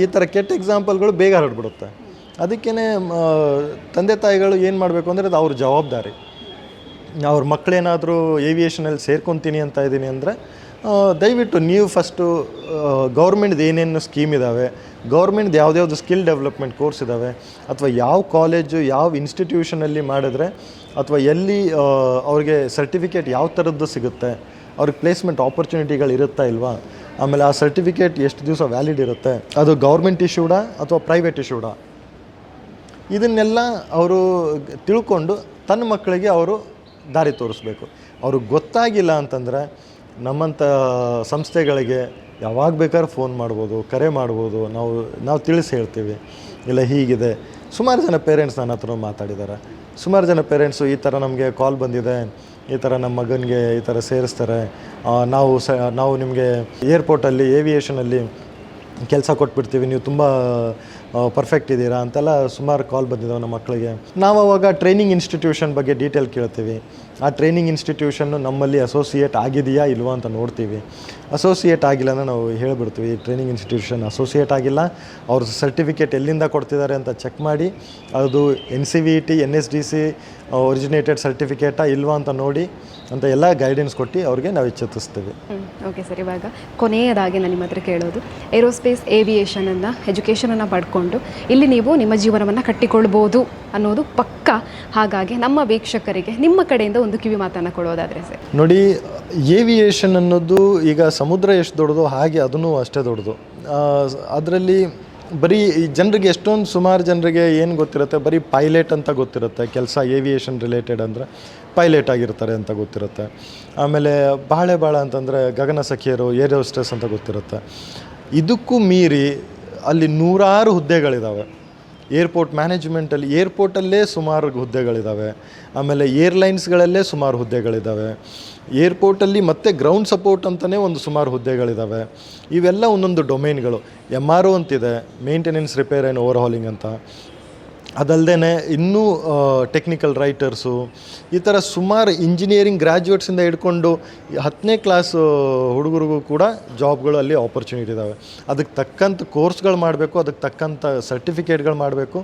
ಈ ಥರ ಕೆಟ್ಟ ಎಕ್ಸಾಂಪಲ್ಗಳು ಬೇಗ ಹರಡ್ಬಿಡುತ್ತೆ. ಅದಕ್ಕೇ ತಂದೆ ತಾಯಿಗಳು ಏನು ಮಾಡಬೇಕು ಅಂದರೆ, ಅದು ಅವ್ರ ಜವಾಬ್ದಾರಿ. ಅವ್ರ ಮಕ್ಕಳೇನಾದರೂ ಏವಿಯೇಷನಲ್ಲಿ ಸೇರ್ಕೊತೀನಿ ಅಂತ ಇದ್ದೀನಿ ಅಂದರೆ, ದಯವಿಟ್ಟು ನೀವು ಫಸ್ಟು ಗೌರ್ಮೆಂಟ್ದು ಏನೇನು ಸ್ಕೀಮ್ ಇದ್ದಾವೆ, ಗೌರ್ಮೆಂಟ್ದು ಯಾವುದ್ಯಾವುದು ಸ್ಕಿಲ್ ಡೆವಲಪ್ಮೆಂಟ್ ಕೋರ್ಸ್ ಇದ್ದಾವೆ, ಅಥವಾ ಯಾವ ಕಾಲೇಜು ಯಾವ ಇನ್ಸ್ಟಿಟ್ಯೂಷನಲ್ಲಿ ಮಾಡಿದ್ರೆ, ಅಥವಾ ಎಲ್ಲಿ ಅವ್ರಿಗೆ ಸರ್ಟಿಫಿಕೇಟ್ ಯಾವ ಥರದ್ದು ಸಿಗುತ್ತೆ, ಅವ್ರಿಗೆ ಪ್ಲೇಸ್ಮೆಂಟ್ ಆಪರ್ಚುನಿಟಿಗಳು ಇರುತ್ತಾ ಇಲ್ವಾ, ಆಮೇಲೆ ಆ ಸರ್ಟಿಫಿಕೇಟ್ ಎಷ್ಟು ದಿವಸ ವ್ಯಾಲಿಡ್ ಇರುತ್ತೆ, ಅದು ಗೌರ್ಮೆಂಟ್ ಇಶ್ಯೂಡಾ ಅಥವಾ ಪ್ರೈವೇಟ್ ಇಶ್ಯೂಡಾ, ಇದನ್ನೆಲ್ಲ ಅವರು ತಿಳ್ಕೊಂಡು ತನ್ನ ಮಕ್ಕಳಿಗೆ ಅವರು ದಾರಿ ತೋರಿಸ್ಬೇಕು. ಅವ್ರಿಗೆ ಗೊತ್ತಾಗಿಲ್ಲ ಅಂತಂದರೆ ನಮ್ಮಂಥ ಸಂಸ್ಥೆಗಳಿಗೆ ಯಾವಾಗ ಬೇಕಾದ್ರೂ ಫೋನ್ ಮಾಡ್ಬೋದು, ಕರೆ ಮಾಡ್ಬೋದು, ನಾವು ತಿಳಿಸಿ ಹೇಳ್ತೀವಿ, ಇಲ್ಲ ಹೀಗಿದೆ. ಸುಮಾರು ಜನ ಪೇರೆಂಟ್ಸ್ ನನ್ನ ಹತ್ರ ಮಾತಾಡಿದ್ದಾರೆ. ಸುಮಾರು ಜನ ಪೇರೆಂಟ್ಸು ಈ ಥರ ನಮಗೆ ಕಾಲ್ ಬಂದಿದೆ, ಈ ಥರ ನಮ್ಮ ಮಗನಿಗೆ ಈ ಥರ ಸೇರಿಸ್ತಾರೆ, ನಾವು ನಿಮಗೆ ಏರ್ಪೋರ್ಟಲ್ಲಿ ಏವಿಯೇಷನಲ್ಲಿ ಕೆಲಸ ಕೊಟ್ಬಿಡ್ತೀವಿ, ನೀವು ತುಂಬ ಪರ್ಫೆಕ್ಟ್ ಇದ್ದೀರಾ ಅಂತೆಲ್ಲ ಸುಮಾರು ಕಾಲ್ ಬಂದಿದ್ದಾವೆ ನಮ್ಮ ಮಕ್ಕಳಿಗೆ. ನಾವು ಅವಾಗ ಟ್ರೈನಿಂಗ್ ಇನ್ಸ್ಟಿಟ್ಯೂಷನ್ ಬಗ್ಗೆ ಡೀಟೇಲ್ ಕೇಳ್ತೀವಿ. ಆ ಟ್ರೈನಿಂಗ್ ಇನ್ಸ್ಟಿಟ್ಯೂಷನ್ನು ನಮ್ಮಲ್ಲಿ ಅಸೋಸಿಯೇಟ್ ಆಗಿದೆಯಾ ಇಲ್ವಾ ಅಂತ ನೋಡ್ತೀವಿ. ಅಸೋಸಿಯೇಟ್ ಆಗಿಲ್ಲ ಅಂದರೆ ನಾವು ಹೇಳಿಬಿಡ್ತೀವಿ, ಟ್ರೈನಿಂಗ್ ಇನ್ಸ್ಟಿಟ್ಯೂಷನ್ ಅಸೋಸಿಯೇಟ್ ಆಗಿಲ್ಲ, ಅವ್ರ ಸರ್ಟಿಫಿಕೇಟ್ ಎಲ್ಲಿಂದ ಕೊಡ್ತಿದ್ದಾರೆ ಅಂತ ಚೆಕ್ ಮಾಡಿ, ಅದು NCVT NSDC ಒರಿಜಿನೇಟೆಡ್ ಸರ್ಟಿಫಿಕೇಟಾ ಇಲ್ವಾ ಅಂತ ನೋಡಿ ಅಂತ ಎಲ್ಲ ಗೈಡೆನ್ಸ್ ಕೊಟ್ಟು ಅವ್ರಿಗೆ ನಾವು ಎಚ್ಚೆತ್ತಿಸ್ತೀವಿ. ಓಕೆ ಸರ್, ಇವಾಗ ಕೊನೆಯದಾಗಿ ನಾನು ನಿಮ್ಮ ಹತ್ರ ಕೇಳೋದು, ಏರೋಸ್ಪೇಸ್ ಏವಿಯೇಷನನ್ನು ಎಜುಕೇಷನನ್ನು ಪಡ್ಕೊಂಡು ಮಾಡಿಕೊಂಡು ಇಲ್ಲಿ ನೀವು ನಿಮ್ಮ ಜೀವನವನ್ನು ಕಟ್ಟಿಕೊಳ್ಬೋದು ಅನ್ನೋದು ಪಕ್ಕ. ಹಾಗಾಗಿ ನಮ್ಮ ವೀಕ್ಷಕರಿಗೆ ನಿಮ್ಮ ಕಡೆಯಿಂದ ಒಂದು ಕಿವಿ ಮಾತನ್ನು ಕೊಡೋದಾದರೆ ಸರ್. ನೋಡಿ, ಏವಿಯೇಷನ್ ಅನ್ನೋದು ಈಗ ಸಮುದ್ರ ಎಷ್ಟು ದೊಡ್ಡದು ಹಾಗೆ ಅದೂ ಅಷ್ಟೇ ದೊಡ್ಡದು. ಅದರಲ್ಲಿ ಬರೀ ಈ ಜನರಿಗೆ ಎಷ್ಟೊಂದು ಸುಮಾರು ಜನರಿಗೆ ಏನು ಗೊತ್ತಿರುತ್ತೆ, ಬರೀ ಪೈಲಟ್ ಅಂತ ಗೊತ್ತಿರುತ್ತೆ. ಕೆಲಸ ಏವಿಯೇಷನ್ ರಿಲೇಟೆಡ್ ಅಂದರೆ ಪೈಲಟ್ ಆಗಿರ್ತಾರೆ ಅಂತ ಗೊತ್ತಿರುತ್ತೆ. ಆಮೇಲೆ ಬಾಳ ಅಂತಂದರೆ ಗಗನ ಸಖಿಯರು, ಏರ್ ಹೋಸ್ಟೆಸ್ ಅಂತ ಗೊತ್ತಿರುತ್ತೆ. ಇದಕ್ಕೂ ಮೀರಿ ಅಲ್ಲಿ ನೂರಾರು ಹುದ್ದೆಗಳಿದ್ದಾವೆ. ಏರ್ಪೋರ್ಟ್ ಮ್ಯಾನೇಜ್ಮೆಂಟಲ್ಲಿ, ಏರ್ಪೋರ್ಟಲ್ಲೇ ಸುಮಾರು ಹುದ್ದೆಗಳಿದ್ದಾವೆ. ಆಮೇಲೆ ಏರ್ಲೈನ್ಸ್ಗಳಲ್ಲೇ ಸುಮಾರು ಹುದ್ದೆಗಳಿದ್ದಾವೆ. ಏರ್ಪೋರ್ಟಲ್ಲಿ ಮತ್ತು ಗ್ರೌಂಡ್ ಸಪೋರ್ಟ್ ಅಂತಲೇ ಒಂದು ಸುಮಾರು ಹುದ್ದೆಗಳಿದ್ದಾವೆ. ಇವೆಲ್ಲ ಒಂದೊಂದು ಡೊಮೇನ್ಗಳು. MRO ಅಂತಿದೆ, maintenance, repair and over howling ಅಂತ. ಅದಲ್ಲದೆ ಇನ್ನೂ ಟೆಕ್ನಿಕಲ್ ರೈಟರ್ಸು, ಈ ಥರ ಸುಮಾರು ಇಂಜಿನಿಯರಿಂಗ್ ಗ್ರ್ಯಾಜುಯೇಟ್ಸಿಂದ ಹಿಡ್ಕೊಂಡು 10ನೇ ಕ್ಲಾಸ್ ಹುಡುಗರಿಗೂ ಕೂಡ ಜಾಬ್ಗಳು ಅಲ್ಲಿ ಆಪರ್ಚುನಿಟಿ ಇದ್ದಾವೆ. ಅದಕ್ಕೆ ತಕ್ಕಂಥ ಕೋರ್ಸ್ಗಳು ಮಾಡಬೇಕು, ಅದಕ್ಕೆ ತಕ್ಕಂಥ ಸರ್ಟಿಫಿಕೇಟ್ಗಳು ಮಾಡಬೇಕು.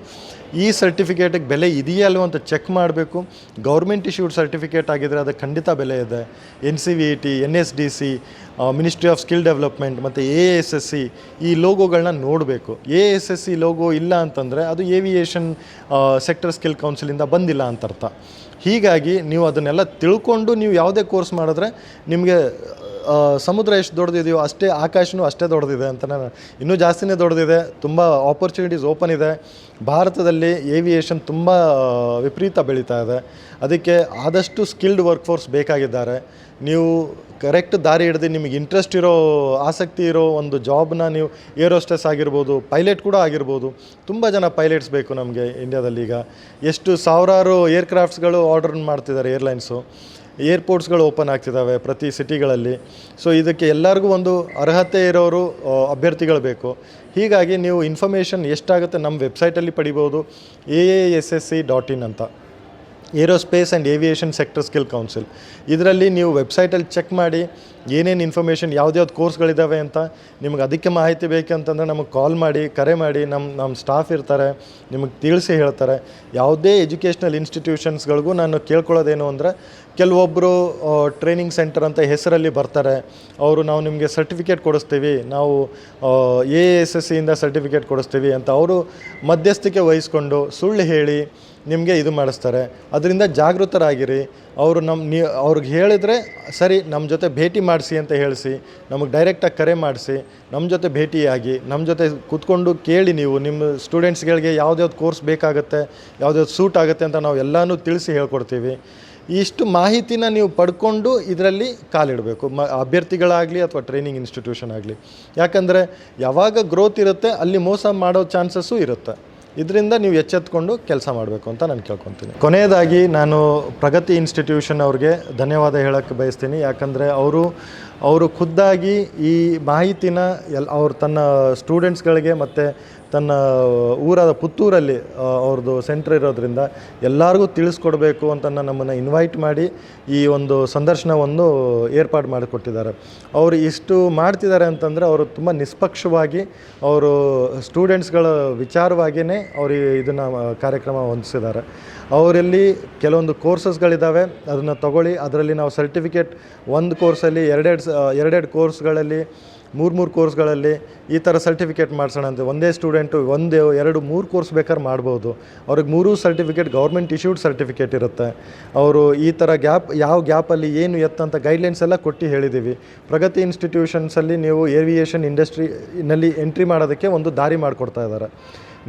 ಈ ಸರ್ಟಿಫಿಕೇಟಿಗೆ ಬೆಲೆ ಇದೆಯಾ ಅಲ್ವೋ ಅಂತ ಚೆಕ್ ಮಾಡಬೇಕು. ಗೌರ್ಮೆಂಟ್ ಇಶ್ಯೂಡ್ ಸರ್ಟಿಫಿಕೇಟ್ ಆಗಿದ್ದರೆ ಅದಕ್ಕೆ ಖಂಡಿತ ಬೆಲೆ ಇದೆ. NCVT, NSDC, ministry of skill development ಮತ್ತು ASSC ಈ ಲೋಗೋಗಳನ್ನ ನೋಡಬೇಕು. ASSC ಲೋಗೋ ಇಲ್ಲ ಅಂತಂದರೆ ಅದು ಏವಿಯೇಷನ್ ಸೆಕ್ಟರ್ ಸ್ಕಿಲ್ ಕೌನ್ಸಿಲಿಂದ ಬಂದಿಲ್ಲ ಅಂತ ಅರ್ಥ. ಹೀಗಾಗಿ ನೀವು ಅದನ್ನೆಲ್ಲ ತಿಳ್ಕೊಂಡು ನೀವು ಯಾವುದೇ ಕೋರ್ಸ್ ಮಾಡಿದ್ರೆ ನಿಮಗೆ ಸಮುದ್ರ ಎಷ್ಟು ದೊಡ್ಡದಿದೆಯೋ ಅಷ್ಟೇ ಆಕಾಶನೂ ಅಷ್ಟೇ ದೊಡ್ಡದಿದೆ ಅಂತ ಇನ್ನೂ ಜಾಸ್ತಿನೇ ದೊಡ್ಡದಿದೆ. ತುಂಬ ಆಪರ್ಚುನಿಟೀಸ್ ಓಪನ್ ಇದೆ. ಭಾರತದಲ್ಲಿ ಏವಿಯೇಷನ್ ತುಂಬ ವಿಪರೀತ ಬೆಳೀತಾ ಇದೆ. ಅದಕ್ಕೆ ಆದಷ್ಟು ಸ್ಕಿಲ್ಡ್ ವರ್ಕ್ಫೋರ್ಸ್ ಬೇಕಾಗಿದ್ದಾರೆ. ನೀವು ಕರೆಕ್ಟ್ ದಾರಿ ಹಿಡಿದು ನಿಮಗೆ ಇಂಟ್ರೆಸ್ಟ್ ಇರೋ, ಆಸಕ್ತಿ ಇರೋ ಒಂದು ಜಾಬ್ನ ನೀವು ಏರ್ ಹೋಸ್ಟೆಸ್ ಆಗಿರ್ಬೋದು, ಪೈಲಟ್ ಕೂಡ ಆಗಿರ್ಬೋದು. ತುಂಬ ಜನ ಪೈಲಟ್ಸ್ ಬೇಕು ನಮಗೆ ಇಂಡಿಯಾದಲ್ಲಿ. ಈಗ ಎಷ್ಟು ಸಾವಿರಾರು ಏರ್ಕ್ರಾಫ್ಟ್ಸ್ಗಳು ಆರ್ಡರ್ ಮಾಡ್ತಿದ್ದಾರೆ ಏರ್ಲೈನ್ಸು. ಏರ್ಪೋರ್ಟ್ಸ್ಗಳು ಓಪನ್ ಆಗ್ತಿದ್ದಾವೆ ಪ್ರತಿ ಸಿಟಿಗಳಲ್ಲಿ. ಸೊ ಇದಕ್ಕೆ ಎಲ್ಲರಿಗೂ ಒಂದು ಅರ್ಹತೆ ಇರೋರು ಅಭ್ಯರ್ಥಿಗಳು ಬೇಕು. ಹೀಗಾಗಿ ನೀವು ಇನ್ಫಾರ್ಮೇಷನ್ ಎಷ್ಟಾಗುತ್ತೆ ನಮ್ಮ ವೆಬ್ಸೈಟಲ್ಲಿ ಪಡಿಬೋದು. AASSC.in ಅಂತ, aerospace and aviation sector skill council. ಇದರಲ್ಲಿ ನೀವು ವೆಬ್ಸೈಟಲ್ಲಿ ಚೆಕ್ ಮಾಡಿ ಏನೇನು ಇನ್ಫಾರ್ಮೇಷನ್, ಯಾವ್ದ್ಯಾವ್ದು ಕೋರ್ಸ್ಗಳಿದ್ದಾವೆ ಅಂತ. ನಿಮಗೆ ಅದಕ್ಕೆ ಮಾಹಿತಿ ಬೇಕಂತಂದರೆ ನಮಗೆ ಕಾಲ್ ಮಾಡಿ, ಕರೆ ಮಾಡಿ. ನಮ್ಮ ಸ್ಟಾಫ್ ಇರ್ತಾರೆ, ನಿಮಗೆ ತಿಳಿಸಿ ಹೇಳ್ತಾರೆ. ಯಾವುದೇ ಎಜುಕೇಷ್ನಲ್ ಇನ್ಸ್ಟಿಟ್ಯೂಷನ್ಸ್ಗಳಿಗೂ ನಾನು ಕೇಳ್ಕೊಳ್ಳೋದೇನು ಅಂದರೆ, ಕೆಲವೊಬ್ಬರು ಟ್ರೈನಿಂಗ್ ಸೆಂಟರ್ ಅಂತ ಹೆಸರಲ್ಲಿ ಬರ್ತಾರೆ. ನಾವು ನಿಮಗೆ ಸರ್ಟಿಫಿಕೇಟ್ ಕೊಡಿಸ್ತೀವಿ, ನಾವು ASSCಯಿಂದ ಸರ್ಟಿಫಿಕೇಟ್ ಕೊಡಿಸ್ತೀವಿ ಅಂತ ಅವರು ಮಧ್ಯಸ್ಥಿಕೆ ವಹಿಸ್ಕೊಂಡು ಸುಳ್ಳು ಹೇಳಿ ನಿಮಗೆ ಇದು ಮಾಡಿಸ್ತಾರೆ. ಅದರಿಂದ ಜಾಗೃತರಾಗಿರಿ. ಅವ್ರಿಗೆ ಹೇಳಿದರೆ ಸರಿ, ನಮ್ಮ ಜೊತೆ ಭೇಟಿ ಮಾಡಿಸಿ ಅಂತ ಹೇಳಿಸಿ, ನಮಗೆ ಡೈರೆಕ್ಟಾಗಿ ಕರೆ ಮಾಡಿಸಿ, ನಮ್ಮ ಜೊತೆ ಭೇಟಿಯಾಗಿ, ನಮ್ಮ ಜೊತೆ ಕೂತ್ಕೊಂಡು ಕೇಳಿ. ನೀವು ನಿಮ್ಮ ಸ್ಟೂಡೆಂಟ್ಸ್ಗಳಿಗೆ ಯಾವ್ದ್ಯಾವ್ದು ಕೋರ್ಸ್ ಬೇಕಾಗುತ್ತೆ, ಯಾವ್ದ್ಯಾವ್ದು ಸೂಟ್ ಆಗುತ್ತೆ ಅಂತ ನಾವು ಎಲ್ಲನೂ ತಿಳಿಸಿ ಹೇಳ್ಕೊಡ್ತೀವಿ. ಇಷ್ಟು ಮಾಹಿತಿನ ನೀವು ಪಡ್ಕೊಂಡು ಇದರಲ್ಲಿ ಕಾಲಿಡಬೇಕು, ಅಭ್ಯರ್ಥಿಗಳಾಗಲಿ ಅಥವಾ ಟ್ರೈನಿಂಗ್ ಇನ್ಸ್ಟಿಟ್ಯೂಷನ್ ಆಗಲಿ. ಯಾಕಂದರೆ ಯಾವಾಗ ಗ್ರೋತ್ ಇರುತ್ತೆ ಅಲ್ಲಿ ಮೋಸ ಮಾಡೋ ಚಾನ್ಸಸ್ಸು ಇರುತ್ತೆ. ಇದರಿಂದ ನೀವು ಎಚ್ಚೆತ್ಕೊಂಡು ಕೆಲಸ ಮಾಡಬೇಕು ಅಂತ ನಾನು ಕೇಳ್ಕೊತೀನಿ. ಕೊನೆಯದಾಗಿ ನಾನು ಪ್ರಗತಿ ಇನ್ಸ್ಟಿಟ್ಯೂಷನ್ ಅವ್ರಿಗೆ ಧನ್ಯವಾದ ಹೇಳೋಕ್ಕೆ ಬಯಸ್ತೀನಿ. ಯಾಕಂದರೆ ಅವರು ಖುದ್ದಾಗಿ ಈ ಮಾಹಿತಿನ ಅವ್ರು ತನ್ನ ಸ್ಟೂಡೆಂಟ್ಸ್ಗಳಿಗೆ ಮತ್ತು ತನ್ನ ಊರಾದ ಪುತ್ತೂರಲ್ಲಿ ಅವ್ರದ್ದು ಸೆಂಟ್ರ್ ಇರೋದ್ರಿಂದ ಎಲ್ಲರಿಗೂ ತಿಳಿಸ್ಕೊಡ್ಬೇಕು ಅಂತ ನಮ್ಮನ್ನು ಇನ್ವೈಟ್ ಮಾಡಿ ಈ ಒಂದು ಸಂದರ್ಶನವನ್ನು ಏರ್ಪಾಡು ಮಾಡಿಕೊಟ್ಟಿದ್ದಾರೆ. ಅವರು ಇಷ್ಟು ಮಾಡ್ತಿದ್ದಾರೆ ಅಂತಂದರೆ ಅವರು ತುಂಬ ನಿಷ್ಪಕ್ಷವಾಗಿ ಅವರು ಸ್ಟೂಡೆಂಟ್ಸ್ಗಳ ವಿಚಾರವಾಗಿಯೇ ಅವರು ಇದನ್ನು ಕಾರ್ಯಕ್ರಮ ಹೊಂದಿಸಿದ್ದಾರೆ. ಅವರಲ್ಲಿ ಕೆಲವೊಂದು ಕೋರ್ಸಸ್ಗಳಿದ್ದಾವೆ, ಅದನ್ನು ತಗೊಳ್ಳಿ. ಅದರಲ್ಲಿ ನಾವು ಸರ್ಟಿಫಿಕೇಟ್ ಒಂದು ಕೋರ್ಸಲ್ಲಿ ಎರಡೆರಡು ಕೋರ್ಸ್ಗಳಲ್ಲಿ 3 ಕೋರ್ಸ್ಗಳಲ್ಲಿ ಈ ಥರ ಸರ್ಟಿಫಿಕೇಟ್ ಮಾಡಿಸೋಣ ಅಂತ. ಒಂದೇ ಸ್ಟೂಡೆಂಟು 1, 2, 3 ಕೋರ್ಸ್ ಬೇಕಾದ್ರೆ ಮಾಡ್ಬೋದು. ಅವ್ರಿಗೆ 3 ಸರ್ಟಿಫಿಕೇಟ್ ಗೌರ್ಮೆಂಟ್ ಇಶ್ಯೂಡ್ ಸರ್ಟಿಫಿಕೇಟ್ ಇರುತ್ತೆ. ಅವರು ಈ ಥರ ಯಾವ ಗ್ಯಾಪಲ್ಲಿ ಏನು ಎತ್ತಂತ ಗೈಡ್ಲೈನ್ಸ್ ಎಲ್ಲ ಕೊಟ್ಟು ಹೇಳಿದ್ದೀವಿ. ಪ್ರಗತಿ ಇನ್ಸ್ಟಿಟ್ಯೂಷನ್ಸಲ್ಲಿ ನೀವು ಏವಿಯೇಷನ್ ಇಂಡಸ್ಟ್ರಿನಲ್ಲಿ ಎಂಟ್ರಿ ಮಾಡೋದಕ್ಕೆ ಒಂದು ದಾರಿ ಮಾಡಿಕೊಡ್ತಾ ಇದ್ದಾರೆ.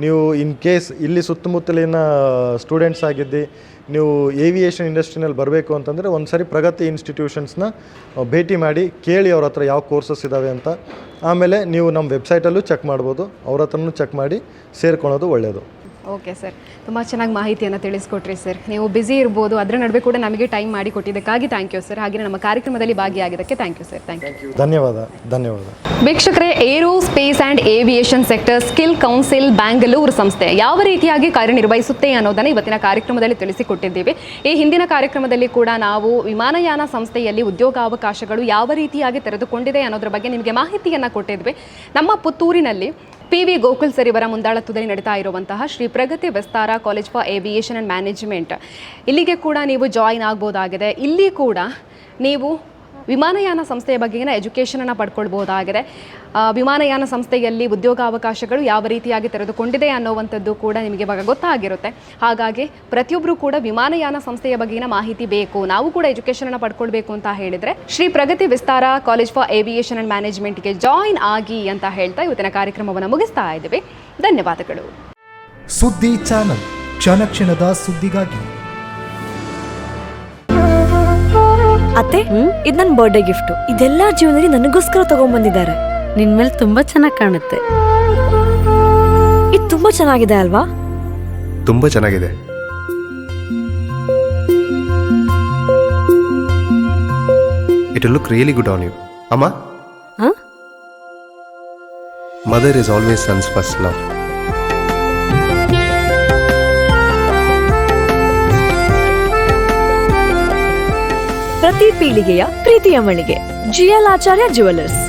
ನೀವು ಇನ್ ಕೇಸ್ ಇಲ್ಲಿ ಸುತ್ತಮುತ್ತಲಿನ ಸ್ಟೂಡೆಂಟ್ಸ್ ಆಗಿದ್ದು ನೀವು ಏವಿಯೇಷನ್ ಇಂಡಸ್ಟ್ರಿನಲ್ಲಿ ಬರಬೇಕು ಅಂತಂದರೆ ಒಂದು ಸರಿ ಪ್ರಗತಿ ಇನ್ಸ್ಟಿಟ್ಯೂಷನ್ಸ್ನ ಭೇಟಿ ಮಾಡಿ ಕೇಳಿ ಅವ್ರ ಹತ್ರ ಯಾವ ಕೋರ್ಸಸ್ ಇದ್ದಾವೆ ಅಂತ. ಆಮೇಲೆ ನೀವು ನಮ್ಮ ವೆಬ್ಸೈಟಲ್ಲೂ ಚೆಕ್ ಮಾಡ್ಬೋದು, ಅವ್ರ ಹತ್ರನೂ ಚೆಕ್ ಮಾಡಿ ಸೇರ್ಕೊಳ್ಳೋದು ಒಳ್ಳೆಯದು. ಓಕೆ ಸರ್, ತುಂಬ ಚೆನ್ನಾಗಿ ಮಾಹಿತಿಯನ್ನು ತಿಳಿಸ್ಕೊಟ್ರಿ ಸರ್. ನೀವು ಬ್ಯುಸಿ ಇರ್ಬೋದು, ಅದರ ನಡುವೆ ಕೂಡ ನಮಗೆ ಟೈಮ್ ಮಾಡಿ ಕೊಟ್ಟಿದ್ದಕ್ಕಾಗಿ ಥ್ಯಾಂಕ್ ಯು ಸರ್. ಹಾಗೆ ನಮ್ಮ ಕಾರ್ಯಕ್ರಮದಲ್ಲಿ ಭಾಗಿಯಾಗಿದ್ದಕ್ಕೆ thank you sir. Thank you. ಧನ್ಯವಾದ. ವೀಕ್ಷಕರೇ, aerospace and aviation sector skill council Bangalore ಸಂಸ್ಥೆ ಯಾವ ರೀತಿಯಾಗಿ ಕಾರ್ಯನಿರ್ವಹಿಸುತ್ತೆ ಅನ್ನೋದನ್ನು ಇವತ್ತಿನ ಕಾರ್ಯಕ್ರಮದಲ್ಲಿ ತಿಳಿಸಿಕೊಟ್ಟಿದ್ದೀವಿ. ಈ ಹಿಂದಿನ ಕಾರ್ಯಕ್ರಮದಲ್ಲಿ ಕೂಡ ನಾವು ವಿಮಾನಯಾನ ಸಂಸ್ಥೆಯಲ್ಲಿ ಉದ್ಯೋಗಾವಕಾಶಗಳು ಯಾವ ರೀತಿಯಾಗಿ ತೆರೆದುಕೊಂಡಿದೆ ಅನ್ನೋದ್ರ ಬಗ್ಗೆ ನಿಮಗೆ ಮಾಹಿತಿಯನ್ನು ಕೊಟ್ಟಿದ್ವಿ. ನಮ್ಮ ಪುತ್ತೂರಿನಲ್ಲಿ PV ಗೋಕುಲ್ ಸರ್ ಇವರ ಮುಂದಾಳತ್ವದಲ್ಲಿ ನಡೀತಾ ಇರುವಂತಹ Shri Pragati Vistara college for aviation and management, ಇಲ್ಲಿಗೆ ಕೂಡ ನೀವು ಜಾಯಿನ್ ಆಗ್ಬೋದಾಗಿದೆ. ಇಲ್ಲಿ ಕೂಡ ನೀವು ವಿಮಾನಯಾನ ಸಂಸ್ಥೆಯ ಬಗೆಗಿನ ಎಜುಕೇಷನನ್ನು ಪಡ್ಕೊಳ್ಬಹುದಾಗಿದೆ. ವಿಮಾನಯಾನ ಸಂಸ್ಥೆಯಲ್ಲಿ ಉದ್ಯೋಗಾವಕಾಶಗಳು ಯಾವ ರೀತಿಯಾಗಿ ತೆರೆದುಕೊಂಡಿದೆ ಅನ್ನೋವಂಥದ್ದು ಕೂಡ ನಿಮಗೆ ಇವಾಗ ಗೊತ್ತಾಗಿರುತ್ತೆ. ಹಾಗಾಗಿ ಪ್ರತಿಯೊಬ್ಬರು ಕೂಡ ವಿಮಾನಯಾನ ಸಂಸ್ಥೆಯ ಬಗೆಗಿನ ಮಾಹಿತಿ ಬೇಕು, ನಾವು ಕೂಡ ಎಜುಕೇಷನನ್ನು ಪಡ್ಕೊಳ್ಬೇಕು ಅಂತ ಹೇಳಿದರೆ Shri Pragati Vistara college for aviation and ಮ್ಯಾನೇಜ್ಮೆಂಟ್ಗೆ ಜಾಯಿನ್ ಆಗಿ ಅಂತ ಹೇಳ್ತಾ ಇವತ್ತಿನ ಕಾರ್ಯಕ್ರಮವನ್ನು ಮುಗಿಸ್ತಾ ಇದ್ದೀವಿ. ಧನ್ಯವಾದಗಳು. ಸುದ್ದಿ ಚಾನಲ್, ಕ್ಷಣ ಕ್ಷಣದ ಸುದ್ದಿಗಾಗಿ. ಅತ್ತೆ, ಇದು ನನ್ನ ಬರ್ಡೇ ಗಿಫ್ಟ್. ಇದೆಲ್ಲ ಜೀವನದಲ್ಲಿ ನನಗೋಸ್ಕರ ತಗೊಂಡ್ಬಂದಿದ್ದಾರೆ. ನಿನ್ ಮೇಲೆ ತುಂಬಾ ಚೆನ್ನಾಗಿ ಕಾಣುತ್ತೆ. ಇದು ತುಂಬಾ ಚೆನ್ನಾಗಿದೆ ಅಲ್ವಾ? ತುಂಬಾ ಚೆನ್ನಾಗಿದೆ. It will look really good on you. Amma? Huh? Mother is always son's first love. ಪ್ರತಿ ಪೀಳಿಗೆಯ ಪ್ರೀತಿಯ ಮಳಿಗೆ GL ಆಚಾರ್ಯ ಜ್ಯುವೆಲರ್ಸ್.